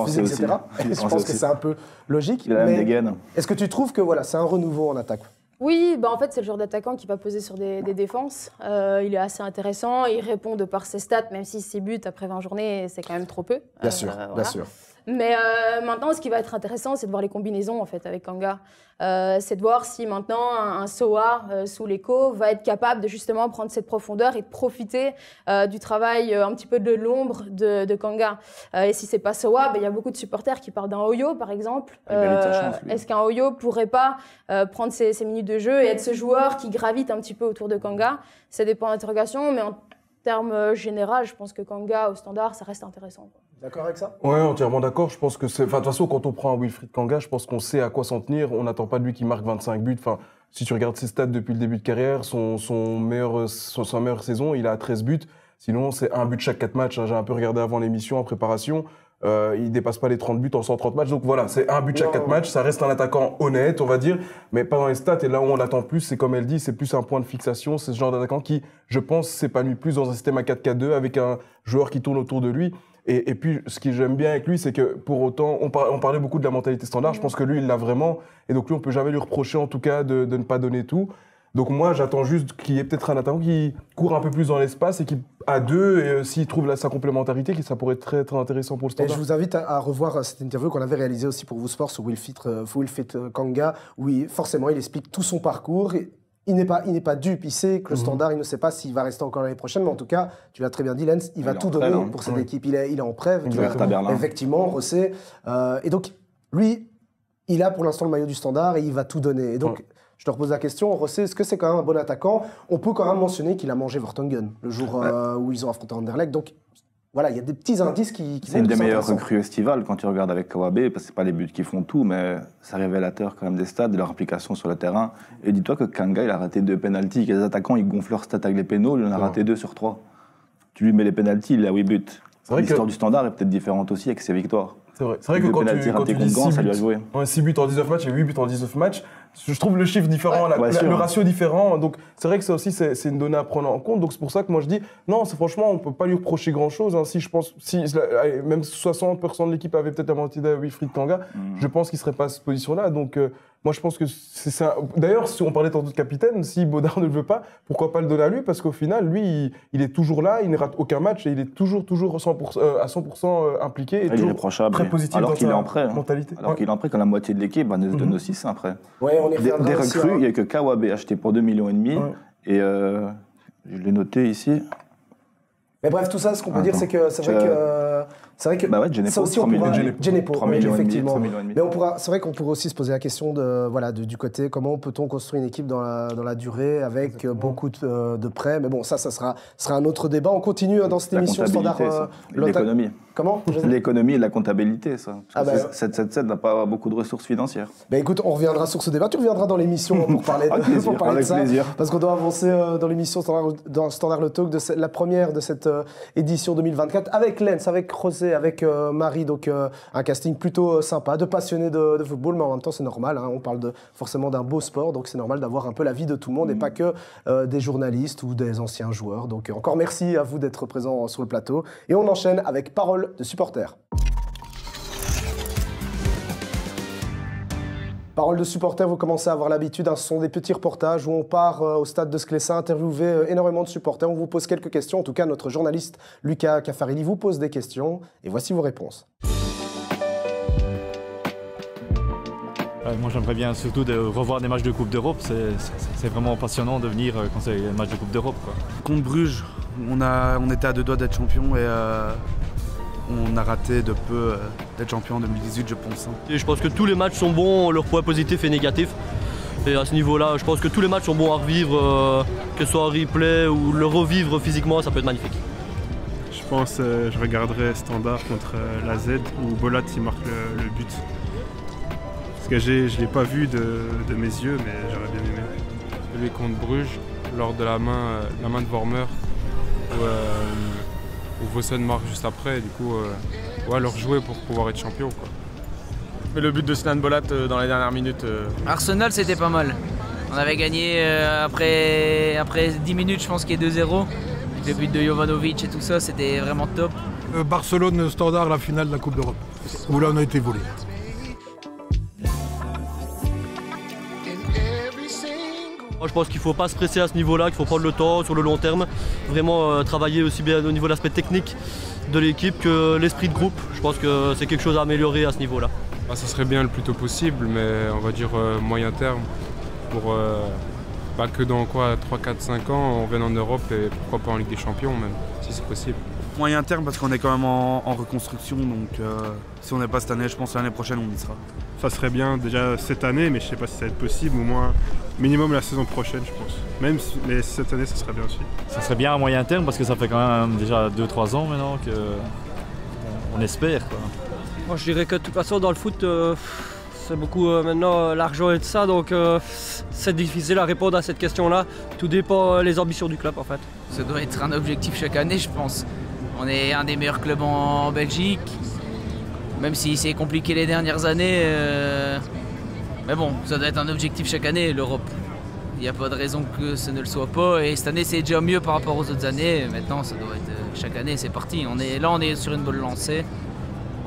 physique, etc. Je pense que c'est un peu logique. Il a la même dégaine. Est-ce que tu trouves que voilà, c'est un renouveau en attaque? Oui, en fait, c'est le genre d'attaquant qui va peser sur des défenses. Il est assez intéressant, il répond de par ses stats, même si 6 buts après 20 journées, c'est quand même trop peu. Bien sûr, bien sûr. Mais maintenant, ce qui va être intéressant, c'est de voir les combinaisons en fait, avec Kanga. C'est de voir si maintenant un Soa sous l'écho va être capable de justement prendre cette profondeur et de profiter du travail un petit peu de l'ombre de Kanga. Et si c'est pas Soa, il y a beaucoup de supporters qui parlent d'un Oyo par exemple. Est-ce qu'un Oyo pourrait pas prendre ses minutes de jeu et être ce joueur qui gravite un petit peu autour de Kanga? Ça dépend d'interrogation, mais en termes généraux, je pense que Kanga au Standard, ça reste intéressant. D'accord avec ça? Ouais, entièrement d'accord. Je pense que c'est. Enfin, de toute façon, quand on prend un Wilfried Kanga, je pense qu'on sait à quoi s'en tenir. On n'attend pas de lui qui marque 25 buts. Enfin, si tu regardes ses stats depuis le début de carrière, sa meilleure saison, il a 13 buts. Sinon, c'est un but chaque 4 matchs. J'ai un peu regardé avant l'émission en préparation. Il dépasse pas les 30 buts en 130 matchs. Donc voilà, c'est un but chaque 4 matchs. Ça reste un attaquant honnête, on va dire, mais pas dans les stats. Et là où on l'attend plus, c'est comme elle dit, c'est plus un point de fixation. C'est ce genre d'attaquant qui, je pense, s'épanouit plus dans un système à 4-4-2 avec un joueur qui tourne autour de lui. Et puis, ce que j'aime bien avec lui, c'est que pour autant, on parlait beaucoup de la mentalité Standard. Je pense que lui, il l'a vraiment. Et donc lui, on peut jamais lui reprocher, en tout cas, de ne pas donner tout. Donc moi, j'attends juste qu'il y ait peut-être un attaquant qui court un peu plus dans l'espace et qui, à deux, et s'il trouve sa complémentarité, ça pourrait être très, très intéressant pour le Standard. Et je vous invite à revoir cette interview qu'on avait réalisée aussi pour Vous Sport sur Wilfried Kanga, où forcément, il explique tout son parcours. Il n'est pas dupe, il sait que le Standard, il ne sait pas s'il va rester encore l'année prochaine, mais en tout cas, tu l'as très bien dit, Lens, il va tout donner pour cette équipe. Il est en prêt, effectivement, José. Et donc, lui, il a pour l'instant le maillot du Standard et il va tout donner. Et donc, je te repose la question, José, est-ce que c'est quand même un bon attaquant? On peut quand même mentionner qu'il a mangé Vertonghen le jour où ils ont affronté Anderlecht. Donc, voilà, il y a des petits indices qui c'est une des meilleures recrues estivales quand tu regardes avec Kawabe, parce que c'est pas les buts qui font tout, mais c'est révélateur quand même des stats, de leur implication sur le terrain. Et dis-toi que Kanga, il a raté 2 pénaltys, que les attaquants, ils gonflent leurs stats avec les pénaux, il en a raté 2 sur 3. Tu lui mets les pénaltys, il a 8 buts. L'histoire du Standard est peut-être différente aussi avec ses victoires. C'est vrai que quand tu dis 6 buts en 19 matchs et 8 buts en 19 matchs, je trouve le chiffre différent, le ratio différent. Donc c'est vrai que ça aussi, c'est une donnée à prendre en compte. Donc c'est pour ça que moi je dis, non, franchement, on ne peut pas lui reprocher grand-chose. Hein. Si même 60% de l'équipe avait peut-être la moitié de Wilfried Kanga, je pense qu'il ne serait pas à cette position-là. Donc moi je pense que c'est ça. D'ailleurs, si on parlait tantôt de capitaine, si Baudard ne le veut pas, pourquoi pas le donner à lui? Parce qu'au final, lui, il est toujours là, il ne rate aucun match et il est toujours à 100% impliqué. Et il est reprochable. Très positif alors dans qu'il est sa en prêt. mentalité. Alors qu'il est en prêt quand la moitié de l'équipe, Van Heusden aussi, c'est un prêt. Ouais, on y des reviendra aussi, recrues, il n'y a que Kawabe acheté pour 2,5 millions. Et je l'ai noté ici. Mais bref, tout ça, ce qu'on peut dire, c'est que c'est vrai que Djenepo, ça aussi on pourra Djenepo, 3 millions effectivement. et demi. Mais c'est vrai qu'on pourrait aussi se poser la question du côté comment peut-on construire une équipe dans la durée avec beaucoup de prêts. Mais bon, ça sera un autre débat. On continue dans cette émission Standard. L'économie. Comment? L'économie et la comptabilité, ça. Parce que 777 n'a pas beaucoup de ressources financières. Ben écoute, on reviendra sur ce débat. Tu reviendras dans l'émission pour parler de ça. Plaisir. Parce qu'on doit avancer dans l'émission Standard le Talk, la première de cette édition 2024, avec Lens, avec José, avec Marie. Donc un casting plutôt sympa, de passionnés de football, mais en même temps c'est normal. Hein, on parle forcément d'un beau sport, donc c'est normal d'avoir un peu l'avis de tout le monde et pas que des journalistes ou des anciens joueurs. Donc encore merci à vous d'être présents sur le plateau. Et on enchaîne avec Parole de supporters. Parole de supporters, vous commencez à avoir l'habitude. Ce sont des petits reportages où on part au stade de Sclessin interviewer énormément de supporters. On vous pose quelques questions. En tout cas, notre journaliste Lucas Caffarilli vous pose des questions. Et voici vos réponses. Moi, j'aimerais bien surtout de revoir des matchs de Coupe d'Europe. C'est vraiment passionnant de venir quand c'est un match de Coupe d'Europe. Contre Bruges, on était à 2 doigts d'être champion et on a raté de peu d'être champion en 2018, je pense. Et je pense que tous les matchs sont bons, leurs points positifs et négatifs. Et à ce niveau-là, je pense que tous les matchs sont bons à revivre, que ce soit en replay ou le revivre physiquement, ça peut être magnifique. Je pense que je regarderai Standard contre la Z où Bolat il marque le but. Parce que je ne l'ai pas vu de mes yeux, mais j'aurais bien aimé. Celui contre Bruges, lors de la main de Vormer, où Vossen marque juste après. Du coup, leur jouer pour pouvoir être champion. Quoi. Mais le but de Sinan Bolat dans les dernières minutes. Arsenal, c'était pas mal. On avait gagné après 10 minutes, je pense qu'il est 2-0. Le but de Jovanovic et tout ça, c'était vraiment top. Barcelone-Standard, la finale de la Coupe d'Europe, où là on a été volé. Je pense qu'il ne faut pas se presser à ce niveau-là, qu'il faut prendre le temps sur le long terme, vraiment travailler aussi bien au niveau de l'aspect technique de l'équipe que l'esprit de groupe. Je pense que c'est quelque chose à améliorer à ce niveau-là. Ça serait bien le plus tôt possible, mais on va dire moyen terme, pour que dans 3, 4, 5 ans, on vienne en Europe et pourquoi pas en Ligue des Champions même, si c'est possible. Moyen terme parce qu'on est quand même en reconstruction, donc si on n'est pas cette année, je pense que l'année prochaine on y sera. Ça serait bien déjà cette année, mais je ne sais pas si ça va être possible, au moins minimum la saison prochaine, je pense. Mais cette année, ça serait bien aussi. Ça serait bien à moyen terme parce que ça fait quand même déjà 2-3 ans maintenant qu'on espère. Quoi. Moi, je dirais que de toute façon, dans le foot, c'est beaucoup maintenant l'argent et tout ça, donc c'est difficile à répondre à cette question-là. Tout dépend des ambitions du club, en fait. Ça doit être un objectif chaque année, je pense. On est un des meilleurs clubs en Belgique, même si c'est compliqué les dernières années. Mais bon, ça doit être un objectif chaque année, l'Europe. Il n'y a pas de raison que ce ne le soit pas. Et cette année, c'est déjà mieux par rapport aux autres années. Maintenant, ça doit être chaque année, c'est parti. On est sur une bonne lancée.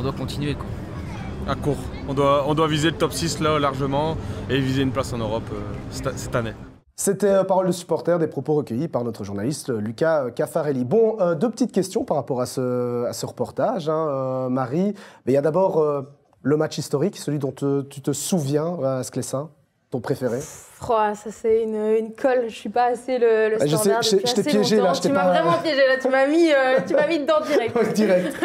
On doit continuer, quoi. À court. On doit viser le top 6 là largement et viser une place en Europe cette année. C'était Parole de supporters, des propos recueillis par notre journaliste Lucas Caffarelli. Bon, 2 petites questions par rapport à ce reportage, Marie. Il y a d'abord le match historique, celui dont tu te souviens à Sclessin, ton préféré. Ça c'est une colle, je suis pas assez le Standard. Je t'ai piégé là, tu m'as vraiment piégé là, tu m'as mis dedans direct. Direct.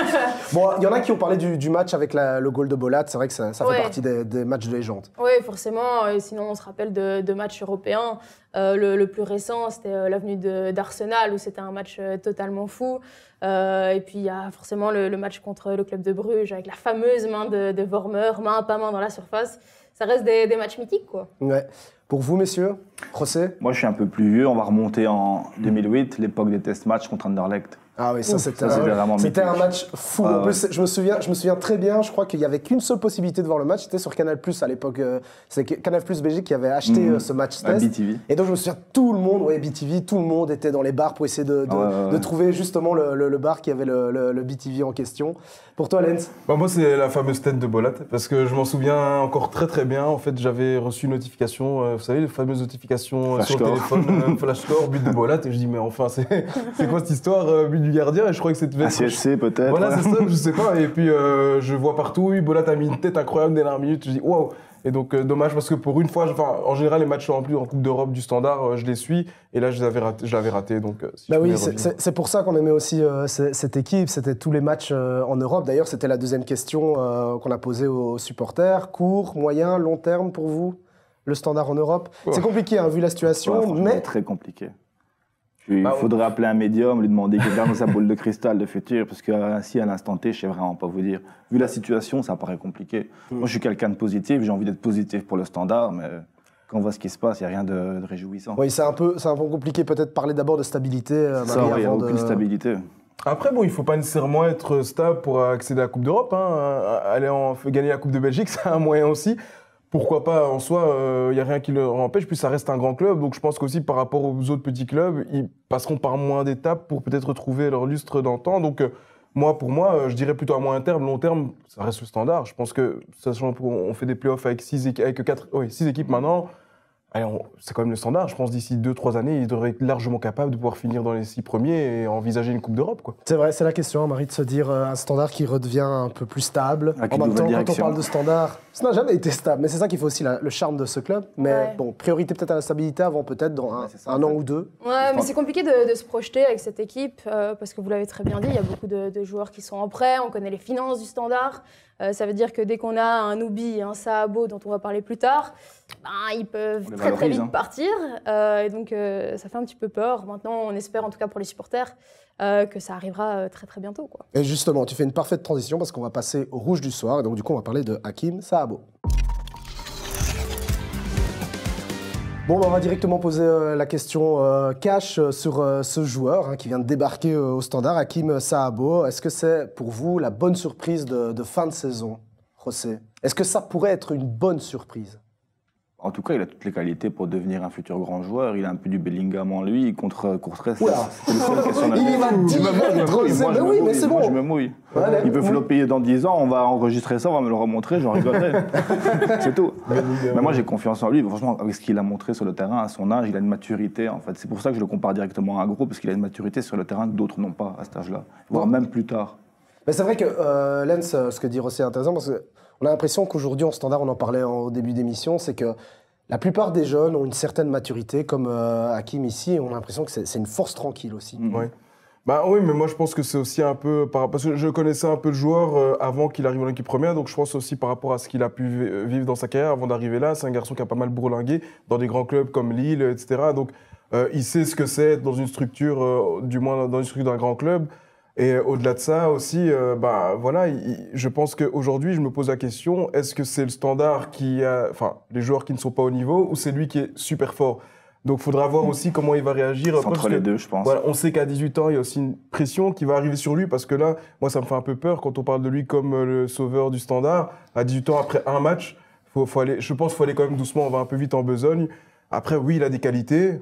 Bon, il y en a qui ont parlé du match avec le goal de Bolat, c'est vrai que ça fait partie des matchs de légende. Oui, forcément, et sinon on se rappelle de matchs européens. Le plus récent, c'était l'avenue d'Arsenal où c'était un match totalement fou. Et puis il y a forcément le match contre le club de Bruges avec la fameuse main de Vormer, main à pas main dans la surface. Ça reste des matchs mythiques, quoi. Ouais. Pour vous, messieurs, José? Moi, je suis un peu plus vieux. On va remonter en 2008, l'époque des test matchs contre Anderlecht. Ah oui, c'était un match fou. En plus, je me souviens très bien, je crois qu'il n'y avait qu'une seule possibilité de voir le match, c'était sur Canal+ à l'époque. C'était Canal+ Belgique qui avait acheté ce match test. BTV. Et donc je me souviens, tout le monde était dans les bars pour essayer de trouver justement le bar qui avait le BTV en question. Pour toi, Lens? Moi, c'est la fameuse tête de Bolat, parce que je m'en souviens encore très très bien. En fait, j'avais reçu une notification, vous savez, les fameuses notifications sur le téléphone, flash score, but de Bolat, et je dis, mais enfin, c'est quoi cette histoire, but du gardien? Et je crois que c'était... Un CSC peut-être. Voilà, c'est ça, je sais pas. Et puis, je vois partout, oui, Bolat a mis une tête incroyable dès la dernière minute. Je dis, waouh! Et donc, dommage, parce que pour une fois, en général, les matchs en plus en Coupe d'Europe du Standard, je les suis. Et là, je l'avais raté. Donc, oui, c'est pour ça qu'on aimait aussi cette équipe. C'était tous les matchs en Europe. D'ailleurs, c'était la deuxième question qu'on a posée aux supporters. Court, moyen, long terme pour vous, le Standard en Europe? C'est compliqué, vu la situation, mais... très compliqué. Il faudrait appeler un médium, lui demander qu'il garde sa boule de cristal de futur, parce que ainsi, à l'instant T, je sais vraiment pas vous dire. Vu la situation, ça paraît compliqué. Moi, je suis quelqu'un de positif, j'ai envie d'être positif pour le Standard, mais quand on voit ce qui se passe, il n'y a rien de réjouissant. Oui, c'est un peu compliqué, peut-être parler d'abord de stabilité. Il n'y a aucune stabilité. Après, il ne faut pas nécessairement être stable pour accéder à la Coupe d'Europe. Gagner la Coupe de Belgique, c'est un moyen aussi. Pourquoi pas, en soi, il n'y a rien qui le empêche, puis ça reste un grand club, donc je pense qu'aussi par rapport aux autres petits clubs, ils passeront par moins d'étapes pour peut-être retrouver leur lustre d'antan, donc Pour moi, je dirais plutôt à moyen terme, long terme, ça reste le Standard. Je pense que, sachant qu'on fait des playoffs avec 6 équipes maintenant, c'est quand même le Standard. Je pense d'ici 2-3 années, ils devraient être largement capables de pouvoir finir dans les 6 premiers et envisager une Coupe d'Europe, quoi. C'est vrai, c'est la question, Marie, de se dire un Standard qui redevient un peu plus stable. En même temps, quand on parle de Standard, ça n'a jamais été stable. Mais c'est ça qui fait aussi le charme de ce club. Mais bon, priorité peut-être à la stabilité avant peut-être dans un an ou deux. Ouais, mais c'est compliqué de se projeter avec cette équipe parce que vous l'avez très bien dit, il y a beaucoup de joueurs qui sont en prêt, on connaît les finances du Standard. Ça veut dire que dès qu'on a un Oubi, un Saabo dont on va parler plus tard, ils peuvent très vite partir. Et donc ça fait un petit peu peur. Maintenant, on espère en tout cas pour les supporters que ça arrivera très bientôt, quoi. Et justement, tu fais une parfaite transition parce qu'on va passer au rouge du soir. Et donc du coup, on va parler de Hakim Saabo. Bon, on va directement poser la question cash sur ce joueur qui vient de débarquer au Standard, Hakim Saabo. Est-ce que c'est pour vous la bonne surprise de fin de saison, José? Est-ce que ça pourrait être une bonne surprise? En tout cas, il a toutes les qualités pour devenir un futur grand joueur. Il a un peu du Bellingham en lui. Contre Courtrai, c'est le seul question. Il va dire oui, mais c'est bon. Moi, je me mouille. Voilà, il peut flopper dans 10 ans, on va enregistrer ça, on va me le remontrer, j'en rigolerai. C'est tout. Mais moi, j'ai confiance en lui. Franchement, avec ce qu'il a montré sur le terrain, à son âge, il a une maturité, en fait. C'est pour ça que je le compare directement à un gros, parce qu'il a une maturité sur le terrain que d'autres n'ont pas à cet âge-là, voire même plus tard. Mais c'est vrai que Lens, ce que dit Rossi est intéressant, parce qu'on a l'impression qu'aujourd'hui, en Standard, on en parlait au début d'émission, c'est que la plupart des jeunes ont une certaine maturité, comme Hakim ici, et on a l'impression que c'est une force tranquille aussi. Ouais. Oui, mais moi je pense que c'est aussi un peu, parce que je connaissais un peu le joueur avant qu'il arrive en équipe première, donc je pense aussi par rapport à ce qu'il a pu vivre dans sa carrière avant d'arriver là, c'est un garçon qui a pas mal bourlingué dans des grands clubs comme Lille, etc. Donc il sait ce que c'est dans une structure, du moins dans une structure d'un grand club. Et au-delà de ça aussi, voilà, je pense qu'aujourd'hui, je me pose la question, est-ce que c'est le Standard qui a, enfin, les joueurs qui ne sont pas au niveau, ou c'est lui qui est super fort? Donc, il faudra voir aussi comment il va réagir. C'est entre les deux, je pense. Voilà, on sait qu'à 18 ans, il y a aussi une pression qui va arriver sur lui, parce que là, moi, ça me fait un peu peur quand on parle de lui comme le sauveur du Standard. À 18 ans, après un match, je pense qu'il faut aller quand même doucement, on va un peu vite en besogne. Après, oui, il a des qualités.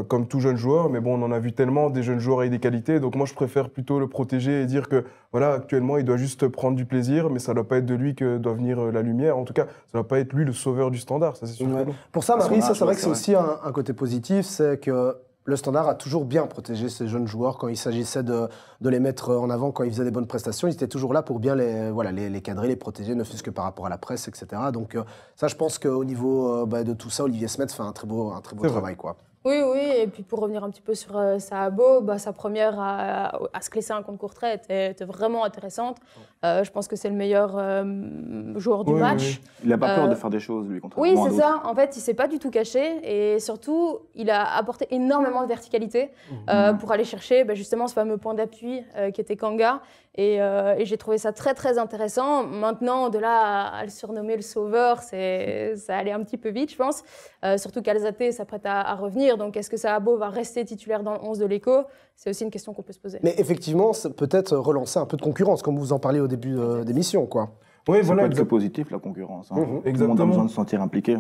Comme tout jeune joueur, mais bon, on en a vu tellement des jeunes joueurs avec des qualités, donc moi je préfère plutôt le protéger et dire que voilà, actuellement il doit juste prendre du plaisir, mais ça ne doit pas être de lui que doit venir la lumière. En tout cas, ça ne doit pas être lui le sauveur du Standard, ça c'est sûr. Ouais. Pour ça, Marie, c'est vrai que c'est aussi un côté positif, c'est que le Standard a toujours bien protégé ses jeunes joueurs quand il s'agissait de les mettre en avant, quand ils faisaient des bonnes prestations. Ils étaient toujours là pour bien les cadrer, les protéger, ne fût-ce que par rapport à la presse, etc. Donc ça, je pense qu'au niveau de tout ça, Olivier Smet fait un très beau travail, quoi. Oui, et puis pour revenir un petit peu sur Saabo, sa première à se classer un contre Courtrai était vraiment intéressante. Je pense que c'est le meilleur joueur du match. Oui. Il n'a pas peur de faire des choses, lui, contrairement à d'autres. Oui, c'est ça. En fait, il ne s'est pas du tout caché. Et surtout, il a apporté énormément de verticalité pour aller chercher justement ce fameux point d'appui qui était Kanga. Et j'ai trouvé ça très intéressant. Maintenant, de là à le surnommer le sauveur, ça allait un petit peu vite, je pense. Surtout qu'Alzate s'apprête à revenir. Donc, est-ce que Saabo va rester titulaire dans le 11 de l'Eco? C'est aussi une question qu'on peut se poser. Mais effectivement, peut-être relancer un peu de concurrence, comme vous en parliez au début d'émission, quoi. Oui, ça peut être que positif, la concurrence. Tout le monde a besoin de se sentir impliqué.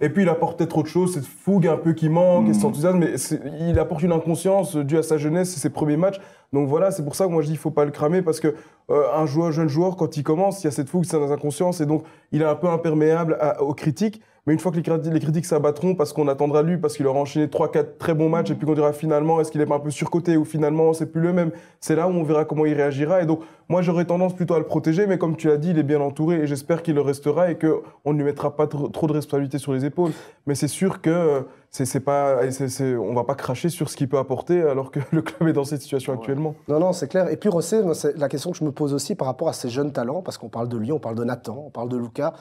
Et puis, il apporte peut-être autre chose, cette fougue un peu qui manque, et cet enthousiasme, mais il apporte une inconscience due à sa jeunesse et ses premiers matchs. Donc voilà, c'est pour ça que moi je dis qu'il ne faut pas le cramer, parce que jeune joueur, quand il commence, il y a cette fougue, cette inconscience, et donc il est un peu imperméable aux critiques. Mais une fois que les critiques s'abattront, parce qu'on attendra de lui, parce qu'il aura enchaîné 3-4 très bons matchs, et puis qu'on dira finalement, est-ce qu'il est pas un peu surcoté, ou finalement, c'est plus le même. C'est là où on verra comment il réagira. Et donc, moi, j'aurais tendance plutôt à le protéger, mais comme tu l'as dit, il est bien entouré, et j'espère qu'il le restera, et qu'on ne lui mettra pas trop de responsabilités sur les épaules. Mais c'est sûr que on va pas cracher sur ce qu'il peut apporter, alors que le club est dans cette situation actuellement. Non, c'est clair. Et puis, Rossé, c'est la question que je me pose aussi par rapport à ces jeunes talents, parce qu'on parle de lui, on parle de Nathan, on parle de Lucas.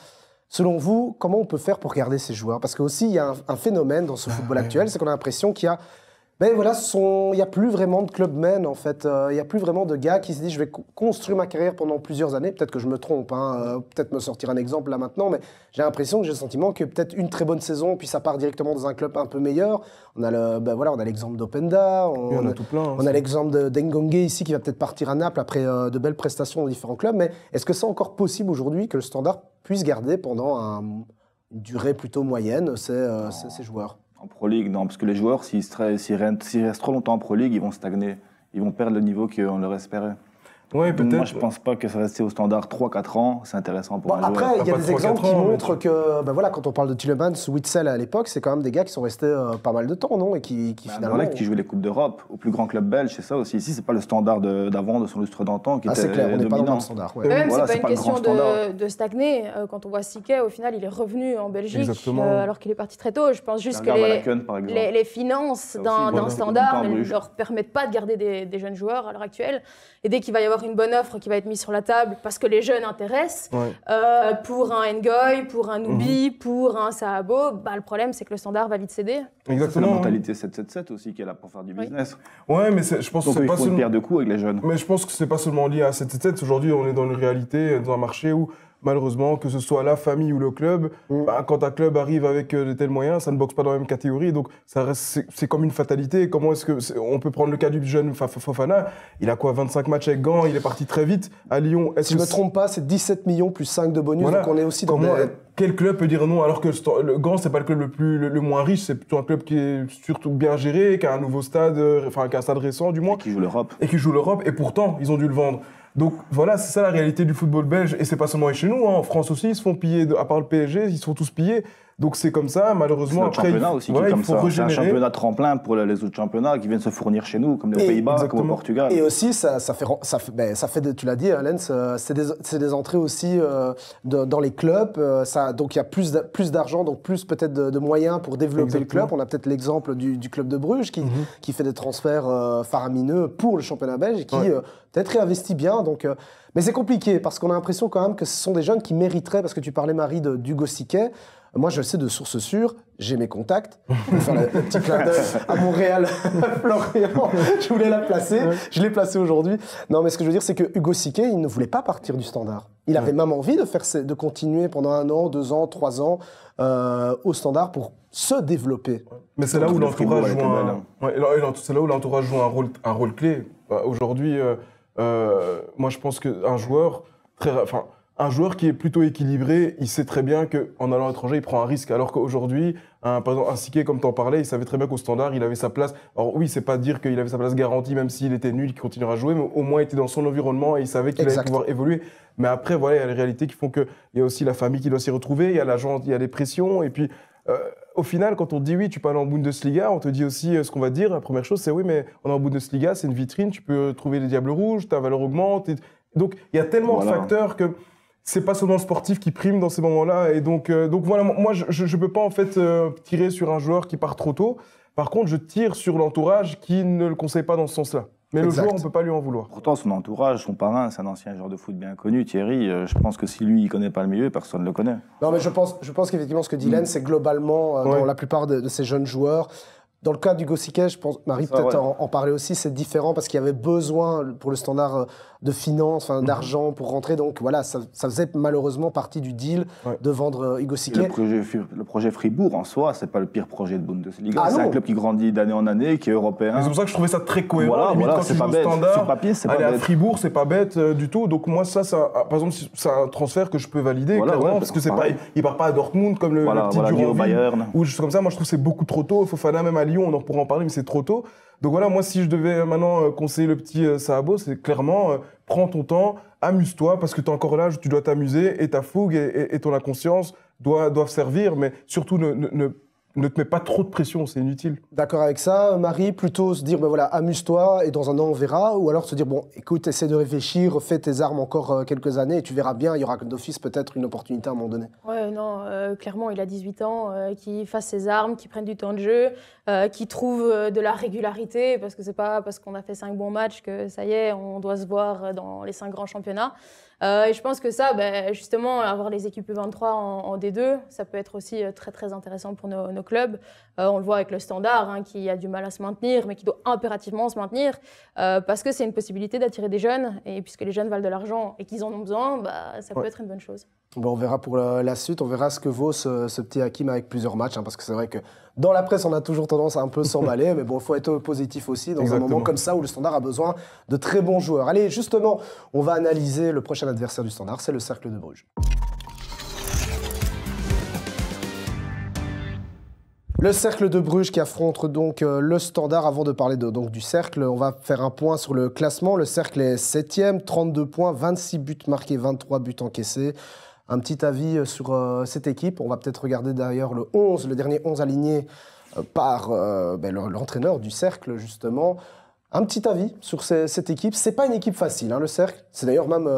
Selon vous, comment on peut faire pour garder ces joueurs? Parce qu'aussi, il y a un phénomène dans ce football actuel, c'est qu'on a l'impression qu'il y a... il n'y a plus vraiment de clubmen, en fait. Il n'y a plus vraiment de gars qui se disent « je vais construire ma carrière pendant plusieurs années ». Peut-être que je me trompe, peut-être me sortir un exemple là maintenant, mais j'ai l'impression que j'ai le sentiment que peut-être une très bonne saison, puis ça part directement dans un club un peu meilleur. On a l'exemple d'Openda, on a l'exemple d'Engongue ici qui va peut-être partir à Naples après de belles prestations dans différents clubs. Mais est-ce que c'est encore possible aujourd'hui que le Standard puisse garder pendant une durée plutôt moyenne ces joueurs? En Pro League, non, parce que les joueurs, s'ils restent trop longtemps en Pro League, ils vont stagner. Ils vont perdre le niveau qu'on leur espérait. Ouais, peut-être. Moi, je pense pas que ça rester au Standard 3-4 ans, c'est intéressant pour un Après, joueur. il y a des exemples qui ans, montrent que, voilà, quand on parle de Tielemans, Witsel à l'époque, c'est quand même des gars qui sont restés pas mal de temps, non? Et qui finalement. Voilà, qui jouent les Coupes d'Europe, au plus grand club belge, c'est ça aussi. Ici, c'est pas le Standard d'avant, de son lustre d'antan qui était c'est clair, on n'est pas dans dominant. le Standard. Mais même, Voilà, c'est pas pas une le grand question standard. de stagner. Quand on voit Siquet, au final, il est revenu en Belgique alors qu'il est parti très tôt. Je pense juste que les finances d'un Standard ne leur permettent pas de garder des jeunes joueurs à l'heure actuelle. Et dès qu'il va y avoir une bonne offre qui va être mise sur la table, parce que les jeunes intéressent, pour un Ngoy, pour un Noubi, pour un Sahabo, le problème, c'est que le Standard va vite céder. Exactement. C'est la mentalité 7-7-7 aussi qui est là pour faire du business. Ouais, mais je pense que c'est il pas faut une paire de coups avec les jeunes. Mais je pense que c'est pas seulement lié à 7-7-7. Aujourd'hui, on est dans une réalité, dans un marché où, malheureusement, que ce soit la famille ou le club, quand un club arrive avec de tels moyens, ça ne boxe pas dans la même catégorie. Donc, ça reste, c'est comme une fatalité. Comment est-ce que on peut prendre le cas du jeune Fofana? Il a quoi, 25 matchs avec Gand, il est parti très vite à Lyon. Si je ne me trompe pas, c'est 17 millions plus 5 de bonus. Voilà. Donc, on est aussi dans Quel club peut dire non alors que le Gand, c'est pas le club le moins riche, c'est plutôt un club qui est surtout bien géré, qui a un nouveau stade, qui a un stade récent du moins. Et qui joue l'Europe. Et pourtant, ils ont dû le vendre. Donc voilà, c'est ça la réalité du football belge. Et c'est pas seulement chez nous, en France aussi, ils se font piller, à part le PSG, ils se font tous piller. Donc c'est comme ça, malheureusement. C'est le championnat aussi qui est comme ça. C'est un championnat tremplin pour les autres championnats qui viennent se fournir chez nous, comme les Pays-Bas, comme au Portugal. Et aussi, ça fait tu l'as dit, Lens, c'est des entrées aussi dans les clubs. Donc il y a plus d'argent, donc plus peut-être de moyens pour développer le club. On a peut-être l'exemple du club de Bruges qui fait des transferts faramineux pour le championnat belge et qui peut-être réinvestit bien. Donc, mais c'est compliqué parce qu'on a l'impression quand même que ce sont des jeunes qui mériteraient, parce que tu parlais, Marie, d'Hugo Siquet. Moi, je le sais de source sûre, j'ai mes contacts. Je vais faire le petit clin d'œil à Montréal, Florian. Je voulais la placer. Je l'ai placée aujourd'hui. Non, mais ce que je veux dire, c'est que Hugo Siquet, il ne voulait pas partir du Standard. Il avait même envie de continuer pendant 1 an, 2 ans, 3 ans au Standard pour se développer. Mais c'est là où l'entourage joue un rôle clé. Aujourd'hui, moi, je pense qu'un joueur un joueur qui est plutôt équilibré, il sait très bien qu'en allant à l'étranger, il prend un risque. Alors qu'aujourd'hui, par exemple, un Siquet, comme tu en parlais, il savait très bien qu'au Standard, il avait sa place. Alors oui, c'est pas dire qu'il avait sa place garantie, même s'il était nul, qu'il continuera à jouer, mais au moins il était dans son environnement et il savait qu'il allait pouvoir évoluer. Mais après, voilà, il y a les réalités qui font qu'il y a aussi la famille qui doit s'y retrouver, il y a l'agent, il y a les pressions, et puis au final, quand on te dit oui, tu peux aller en Bundesliga, on te dit aussi ce qu'on va te dire. La première chose, c'est oui, mais on est en Bundesliga, c'est une vitrine, tu peux trouver les Diables Rouges, ta valeur augmente. Donc il y a tellement de facteurs que c'est pas seulement le sportif qui prime dans ces moments-là. Et donc voilà, moi, je peux pas en fait tirer sur un joueur qui part trop tôt. Par contre, je tire sur l'entourage qui ne le conseille pas dans ce sens-là. Mais le joueur, on peut pas lui en vouloir. Pourtant, son entourage, son parrain, c'est un ancien joueur de foot bien connu, Thierry. Je pense que si lui, il connaît pas le milieu, personne ne le connaît. Non, mais je pense qu'effectivement, ce que dit Len, c'est globalement, dans la plupart de ces jeunes joueurs. Dans le cas d'Hugo Siquet, je pense, Marie peut-être en parler aussi, c'est différent parce qu'il y avait besoin pour le Standard de finances, d'argent pour rentrer. Donc voilà, ça faisait malheureusement partie du deal de vendre Hugo Siquet. Le projet Fribourg, en soi, c'est pas le pire projet de Bundesliga. C'est un club qui grandit d'année en année, qui est européen. C'est pour ça que je trouvais ça très cohérent. Quand tu joues au Standard, sur papier, c'est pas bête. Aller à Fribourg, c'est pas bête du tout. Donc moi, par exemple, c'est un transfert que je peux valider, clairement, parce que il part pas à Dortmund comme le petit Duranville ou juste comme ça. Moi, je trouve que c'est beaucoup trop tôt. Fofana, même à Lyon, on en pourra en parler, mais c'est trop tôt. Donc voilà, moi, si je devais maintenant conseiller le petit Sahabo, c'est clairement prends ton temps, amuse-toi, parce que tu es encore là, tu dois t'amuser, et ta fougue et ton inconscience doivent servir, mais surtout ne te mets pas trop de pression, c'est inutile. D'accord avec ça, Marie, plutôt se dire, ben voilà, amuse-toi, et dans 1 an, on verra, ou alors se dire, bon, écoute, essaie de réfléchir, refais tes armes encore quelques années, et tu verras bien, il y aura d'office peut-être une opportunité à un moment donné. Ouais, non, clairement, il a 18 ans, qu'il fasse ses armes, qu'il prenne du temps de jeu, qu'il trouve de la régularité, parce que c'est pas parce qu'on a fait 5 bons matchs que ça y est, on doit se voir dans les 5 grands championnats. Et je pense que ça, justement, avoir les équipes U23 en D2, ça peut être aussi très très intéressant pour nos clubs. On le voit avec le Standard, qui a du mal à se maintenir, mais qui doit impérativement se maintenir, parce que c'est une possibilité d'attirer des jeunes, et puisque les jeunes valent de l'argent et qu'ils en ont besoin, ça peut être une bonne chose. Bon, on verra pour la suite, on verra ce que vaut ce petit Hakim avec plusieurs matchs, parce que c'est vrai que dans la presse, on a toujours tendance à un peu s'emballer, mais bon, il faut être positif aussi dans un moment comme ça où le Standard a besoin de très bons joueurs. Allez, justement, on va analyser le prochain adversaire du Standard, c'est le Cercle de Bruges. Le Cercle de Bruges qui affronte donc le Standard. Avant de parler donc du Cercle, on va faire un point sur le classement. Le Cercle est 7e, 32 points, 26 buts marqués, 23 buts encaissés. Un petit avis sur cette équipe. On va peut-être regarder d'ailleurs le dernier 11 aligné par l'entraîneur du Cercle, justement. Un petit avis sur cette équipe. C'est pas une équipe facile, hein, le Cercle. C'est d'ailleurs même,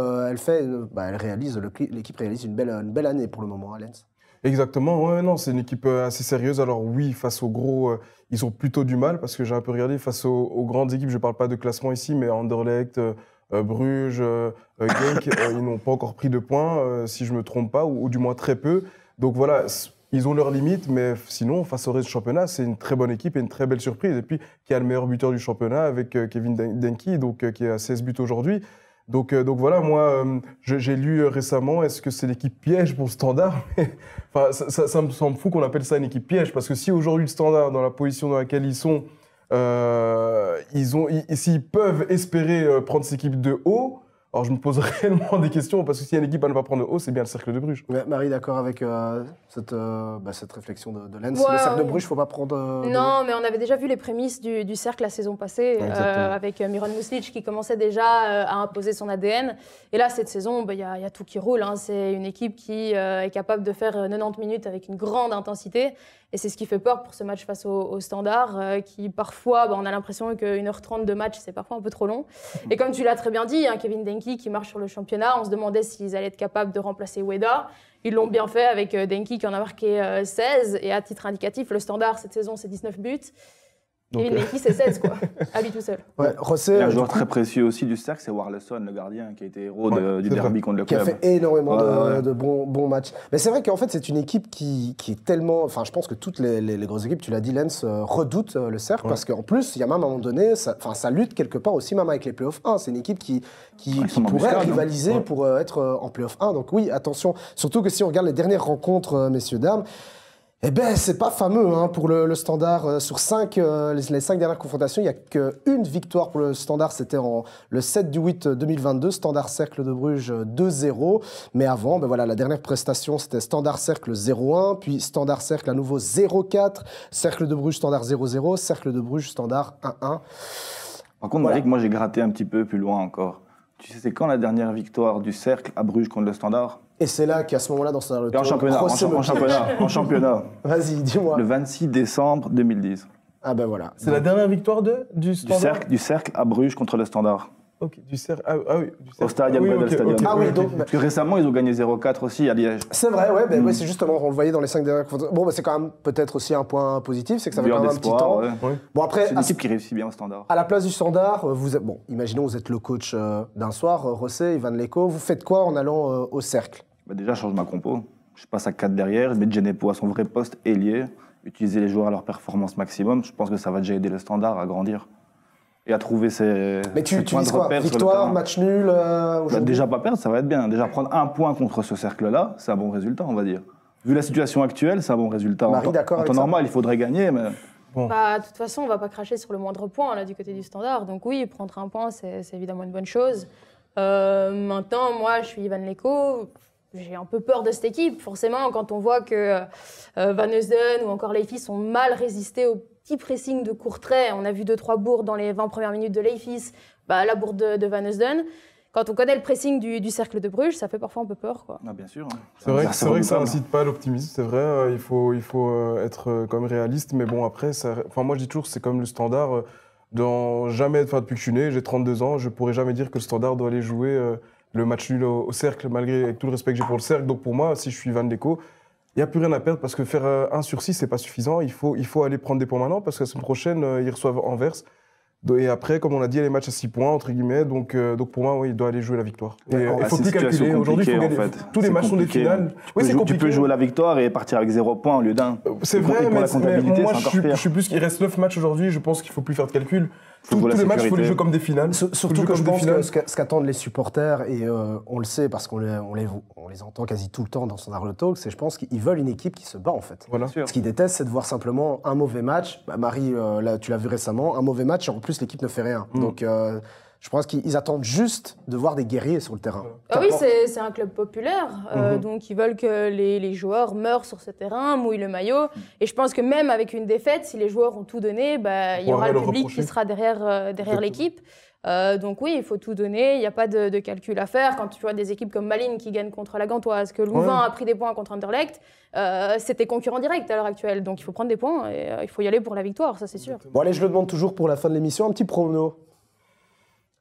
l'équipe réalise une belle année pour le moment, Lens. Exactement, ouais, non, c'est une équipe assez sérieuse. Alors oui, face aux gros, ils ont plutôt du mal, parce que j'ai un peu regardé, face aux grandes équipes, je ne parle pas de classement ici, mais Anderlecht, Bruges, Genk, ils n'ont pas encore pris de points, si je ne me trompe pas, ou du moins très peu. Donc voilà, ils ont leurs limites, mais sinon, face au reste du championnat, c'est une très bonne équipe et une très belle surprise. Et puis, qui a le meilleur buteur du championnat avec Kevin Denki, qui est à 16 buts aujourd'hui. Donc voilà, moi, j'ai lu récemment, est-ce que c'est l'équipe piège pour le Standard? Enfin, ça me semble fou qu'on appelle ça une équipe piège, parce que si aujourd'hui le Standard, dans la position dans laquelle ils sont, s'ils peuvent espérer prendre cette équipe de haut, alors je me pose réellement des questions, parce que s'il y a une équipe à ne pas prendre de haut, c'est bien le Cercle de Bruges. Ouais, Marie, d'accord avec cette réflexion de Lens. Le Cercle de Bruges, il ne faut pas prendre... Non, mais on avait déjà vu les prémices du Cercle la saison passée, avec Miran Muslic qui commençait déjà à imposer son ADN. Et là, cette saison, y a tout qui roule, hein. C'est une équipe qui est capable de faire 90 minutes avec une grande intensité. Et c'est ce qui fait peur pour ce match face au Standard, qui parfois, on a l'impression qu'1h30 de match, c'est parfois un peu trop long. Et comme tu l'as très bien dit, hein, Kevin Denki qui marche sur le championnat, on se demandait s'ils allaient être capables de remplacer Ueda. Ils l'ont bien fait avec Denki qui en a marqué 16. Et à titre indicatif, le Standard, cette saison, c'est 19 buts. Kevin Denki, c'est 16, quoi, à lui tout seul. Ouais, il y a un joueur très précieux aussi du Cercle, c'est Warleson, le gardien, qui a été héros du derby contre le club. Qui a fait énormément de bons matchs. Mais c'est vrai qu'en fait, c'est une équipe qui est tellement... Enfin, je pense que toutes les grosses équipes, tu l'as dit, Lens, redoutent le Cercle, parce qu'en plus, il y a même à un moment donné, ça lutte quelque part aussi même avec les playoffs 1. C'est une équipe qui pourrait rivaliser pour être en playoff 1. Donc oui, attention. Surtout que si on regarde les dernières rencontres, messieurs, dames, eh bien, c'est pas fameux hein, pour le Standard. Sur les 5 dernières confrontations, il n'y a qu'une victoire pour le Standard. C'était le 7 du 8 2022, Standard Cercle de Bruges 2-0. Mais avant, la dernière prestation, c'était Standard Cercle 0-1, puis Standard Cercle à nouveau 0-4, Cercle de Bruges Standard 0-0, Cercle de Bruges Standard 1-1. Par contre, Maric, moi j'ai gratté un petit peu plus loin encore. Tu sais, c'est quand la dernière victoire du Cercle à Bruges contre le Standard? Et c'est là qu'à ce moment-là, dans ce en championnat. Vas-y, dis-moi. Le 26 décembre 2010. Ah ben voilà. C'est la dernière victoire du Standard du Cercle à Bruges contre le Standard. Ok, du Cercle. Ah oui, du Cercle. Au Stadium Bredel Stadium. Ah oui, donc. Parce que récemment, ils ont gagné 0-4 aussi à Liège. C'est vrai, ouais, ouais, c'est justement, on le voyait dans les 5 dernières confrontations. Bon, c'est quand même peut-être aussi un point positif, c'est que ça fait quand même un petit temps. Ouais. Bon, après. C'est une équipe qui réussit bien au Standard. À la place du Standard, imaginons, vous êtes le coach d'un soir, Rossé, Ivan Leko, vous faites quoi en allant au Cercle? Déjà, je change ma compo. Je passe à 4 derrière, je mets Djenepo à son vrai poste, ailier, utiliser les joueurs à leur performance maximum. Je pense que ça va déjà aider le Standard à grandir et à trouver ses points de repère. Victoire, match nul déjà pas perdre, ça va être bien. Déjà prendre un point contre ce cercle-là, c'est un bon résultat, on va dire. Vu la situation actuelle, c'est un bon résultat. Marie, d'accord en temps normal, il faudrait gagner, mais... Bon. De toute façon, on ne va pas cracher sur le moindre point là, du côté du Standard. Donc oui, prendre un point, c'est évidemment une bonne chose. Maintenant, moi, je suis Ivan Leko. J'ai un peu peur de cette équipe, forcément, quand on voit que Van Heusden ou encore Leifis ont mal résisté au petit pressing de Courtrai. On a vu 2-3 bourdes dans les 20 premières minutes de Leifis, la bourde de Van Heusden. Quand on connaît le pressing du Cercle de Bruges, ça fait parfois un peu peur, quoi. Ah, bien sûr. C'est vrai que ça n'incite pas à l'optimisme, c'est vrai. Il faut être quand même réaliste, mais bon, après, moi je dis toujours, c'est comme le Standard. Depuis que je suis né, j'ai 32 ans, je ne pourrais jamais dire que le Standard doit aller jouer le match nul au Cercle, malgré tout le respect que j'ai pour le Cercle. Donc pour moi, si je suis Ivan Leko, il n'y a plus rien à perdre, parce que faire 1/6, ce n'est pas suffisant. Il faut aller prendre des points maintenant, parce que la semaine prochaine, ils reçoivent Anvers. Et après, comme on l'a dit, il y a les matchs à 6 points, entre guillemets. Donc pour moi, oui, il doit aller jouer la victoire. Il ne faut plus calculer. Aujourd'hui, il faut gagner. Tous les matchs sont des finales. Tu peux jouer la victoire et partir avec 0 points au lieu d'un. C'est vrai, mais moi, je suis plus qu'il reste 9 matchs aujourd'hui. Je pense qu'il ne faut plus faire de calcul. Tous les matchs, il faut les jouer comme des finales. Surtout que je pense que ce qu'attendent les supporters, et on le sait parce qu'on les entend quasi tout le temps dans son Arle Talk, c'est je pense qu'ils veulent une équipe qui se bat en fait. Voilà. Ce qu'ils détestent, c'est de voir simplement un mauvais match. Marie, tu l'as vu récemment, un mauvais match et en plus l'équipe ne fait rien. Donc Je pense qu'ils attendent juste de voir des guerriers sur le terrain. Ah oui, c'est un club populaire, donc ils veulent que les joueurs meurent sur ce terrain, mouillent le maillot. Et je pense que même avec une défaite, si les joueurs ont tout donné, il y aura le public qui sera derrière l'équipe. Donc oui, il faut tout donner, il n'y a pas de calcul à faire. Quand tu vois des équipes comme Malines qui gagnent contre la Gantoise, que Louvain a pris des points contre Anderlecht, c'était concurrent direct à l'heure actuelle. Donc il faut prendre des points et il faut y aller pour la victoire, ça c'est sûr. Bon allez, je le demande toujours pour la fin de l'émission, un petit prono.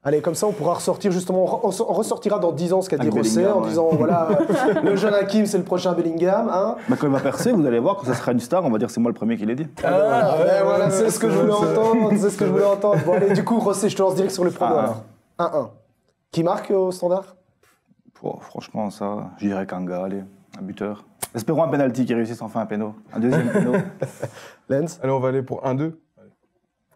Allez, comme ça, on pourra ressortir justement, on ressortira dans 10 ans ce qu'a dit Rosset, en disant, voilà, le jeune Hakim, c'est le prochain Bellingham. Hein. Quand il va percer, vous allez voir, quand ça sera une star, on va dire que c'est moi le premier qui l'ai dit. Voilà, c'est ce que je voulais entendre, Bon, allez, du coup, Rosset, je te lance direct sur le prono. 1-1. Qui marque au standard? Franchement, ça, je dirais Kanga, allez, un buteur. Espérons un penalty qui réussisse enfin un péno. Un deuxième péno. Lens? Allez, on va aller pour 1-2.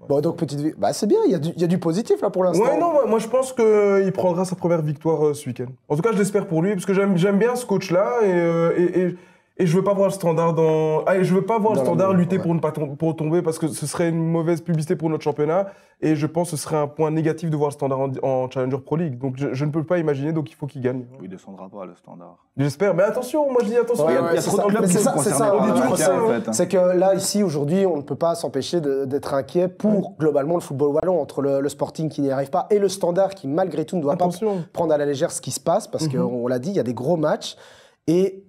Bon, donc petite... c'est bien, il y a du positif là pour l'instant. Ouais, non, moi je pense qu'il prendra sa première victoire ce week-end. En tout cas, je l'espère pour lui, parce que j'aime bien ce coach-là et je veux pas voir le standard lutter pour ne pas tomber, parce que ce serait une mauvaise publicité pour notre championnat, et je pense que ce serait un point négatif de voir le standard en Challenger Pro League. Donc je ne peux pas imaginer, donc il faut qu'il gagne. Il descendra pas le standard. J'espère, mais attention, moi je dis attention. Ouais, il y a trop de clubs qui sont concernés. C'est que là, ici, aujourd'hui, on ne peut pas s'empêcher d'être inquiet pour globalement le football wallon, entre le Sporting qui n'y arrive pas et le Standard qui, malgré tout, ne doit pas prendre à la légère ce qui se passe, parce qu'on l'a dit, il y a des gros matchs. Et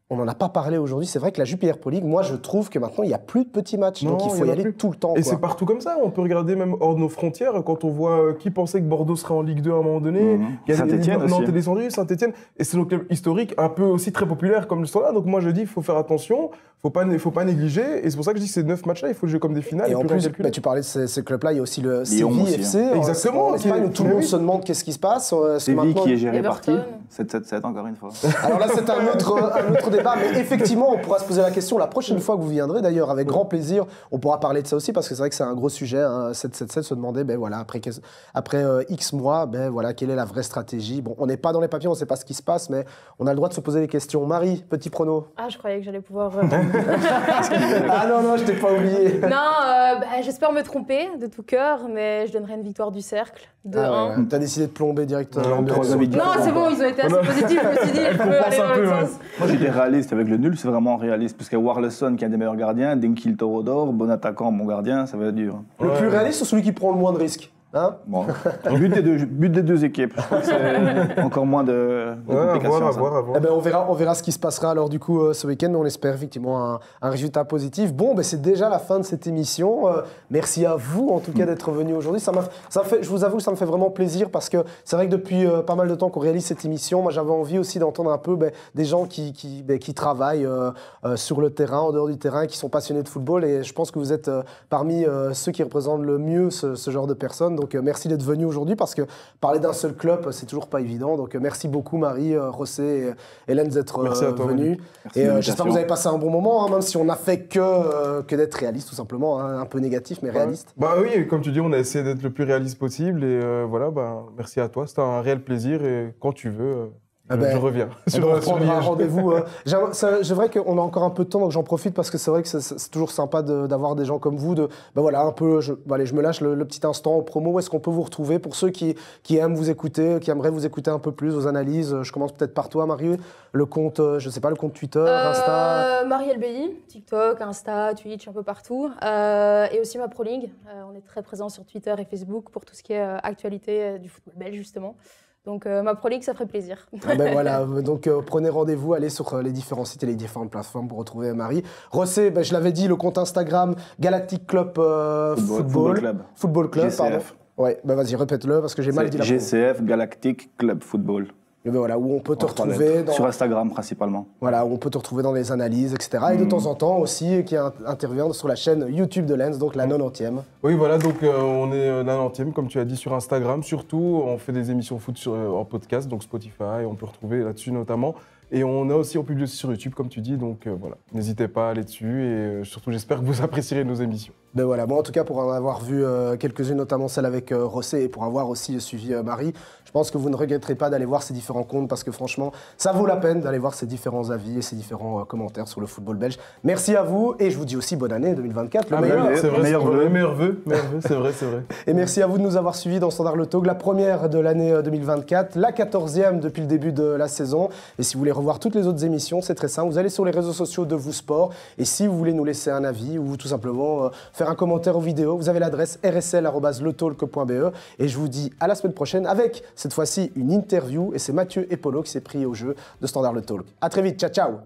on n'en a pas parlé aujourd'hui. C'est vrai que la Jupiler Pro League, moi, je trouve que maintenant, il n'y a plus de petits matchs. Donc, il faut y aller tout le temps. Et c'est partout comme ça. On peut regarder même hors de nos frontières. Quand on voit qui pensait que Bordeaux serait en Ligue 2 à un moment donné. Saint-Etienne aussi. Nantes est descendu, Saint-Etienne. Et c'est nos clubs historiques, un peu aussi très populaires comme le Standard. Donc, moi, je dis, il faut faire attention. Faut pas négliger. Et c'est pour ça que je dis que ces 9 matchs-là, il faut jouer comme des finales. Et en plus, tu parlais de ces clubs-là, il y a aussi le Séville FC. Exactement. En Espagne, où tout le monde se demande qu'est-ce qui se passe. Séville qui est géré par qui 7-7-7, encore une fois. Alors là, c'est un autre débat. Mais effectivement, on pourra se poser la question la prochaine fois que vous viendrez, d'ailleurs, avec grand plaisir. On pourra parler de ça aussi, parce que c'est vrai que c'est un gros sujet. 7-7-7, se demander, après X mois, quelle est la vraie stratégie. Bon, on n'est pas dans les papiers, on ne sait pas ce qui se passe, mais on a le droit de se poser les questions. Marie, petit prono. Ah, je croyais que j'allais pouvoir... Ah non, je t'ai pas oublié. Non, j'espère me tromper de tout cœur, mais je donnerai une victoire du Cercle, 2-1. T'as décidé de plomber directement. Non, c'est bon, ils ont été assez positifs, je me suis dit, je peux aller dans l'autre sens. Moi, j'étais réaliste avec le nul, c'est vraiment réaliste, parce qu'il y a Warleson qui est un des meilleurs gardiens, Denkil Torodor, bon attaquant, bon gardien, ça va être dur. Le plus réaliste, c'est celui qui prend le moins de risques. Hein, but des deux équipes. Je crois que c'est encore moins de complications. À voir. On verra ce qui se passera alors du coup ce week-end, mais on espère effectivement un résultat positif. Bon, c'est déjà la fin de cette émission. Merci à vous en tout cas d'être venus aujourd'hui. Je vous avoue que ça me fait vraiment plaisir, parce que c'est vrai que depuis pas mal de temps qu'on réalise cette émission, moi j'avais envie aussi d'entendre un peu des gens qui travaillent sur le terrain, en dehors du terrain, qui sont passionnés de football, et je pense que vous êtes parmi ceux qui représentent le mieux ce genre de personnes. Donc merci d'être venu aujourd'hui, parce que parler d'un seul club, c'est toujours pas évident. Donc merci beaucoup Marie, Rosset et Hélène d'être venus. Et j'espère que vous avez passé un bon moment, même si on n'a fait que d'être réaliste, tout simplement, un peu négatif, mais réaliste. Oui, comme tu dis, on a essayé d'être le plus réaliste possible. Et merci à toi, c'était un réel plaisir. Et quand tu veux... je reviens. On prendra un rendez-vous. C'est vrai qu'on a encore un peu de temps, donc j'en profite, parce que c'est vrai que c'est toujours sympa d'avoir des gens comme vous. Je me lâche le petit instant en promo. Où est-ce qu'on peut vous retrouver pour ceux qui aiment vous écouter, qui aimeraient vous écouter un peu plus, vos analyses? Je commence peut-être par toi, Marie. Le compte, le compte Twitter, Insta. Marie LBI, TikTok, Insta, Twitch, un peu partout. Et aussi ma Pro League. On est très présent sur Twitter et Facebook pour tout ce qui est actualité du football belge, justement. Donc ma Pro League, ça ferait plaisir. Donc prenez rendez-vous, allez sur les différents sites et les différentes plateformes pour retrouver Marie. Rosset, je l'avais dit, le compte Instagram, Galactic Club Football Club, GCF. pardon. Ouais, vas-y, répète-le, parce que j'ai mal dit la GCF, Galactic Club Football. Où on peut te retrouver sur Instagram principalement. Où on peut te retrouver dans les analyses, etc. Et de temps en temps aussi, qui intervient sur la chaîne YouTube de Lens, donc la 90e. Oui, donc on est la 90e, comme tu as dit, sur Instagram. Surtout, on fait des émissions foot en podcast, donc Spotify, on peut retrouver là-dessus notamment. Et on a aussi, on publie aussi sur YouTube, comme tu dis, donc voilà, n'hésitez pas à aller dessus et surtout j'espère que vous apprécierez nos émissions. Ben voilà, moi en tout cas pour en avoir vu quelques-unes, notamment celle avec Rossé et pour avoir aussi suivi Marie, je pense que vous ne regretterez pas d'aller voir ces différents comptes parce que franchement, ça vaut la peine d'aller voir ces différents avis et ces différents commentaires sur le football belge. Merci à vous et je vous dis aussi bonne année 2024, le meilleur. C'est vrai, meilleur vœu, c'est vrai. Et merci à vous de nous avoir suivis dans Standard Le Talk, la première de l'année 2024, la 14e depuis le début de la saison. Et si vous voulez revoir toutes les autres émissions, c'est très simple, vous allez sur les réseaux sociaux de Vous Sport et si vous voulez nous laisser un avis ou tout simplement faire un commentaire aux vidéos, vous avez l'adresse rsl@letalk.be et je vous dis à la semaine prochaine avec cette fois-ci une interview et c'est Mathieu Epolo qui s'est pris au jeu de Standard Le Talk. À très vite, ciao ciao.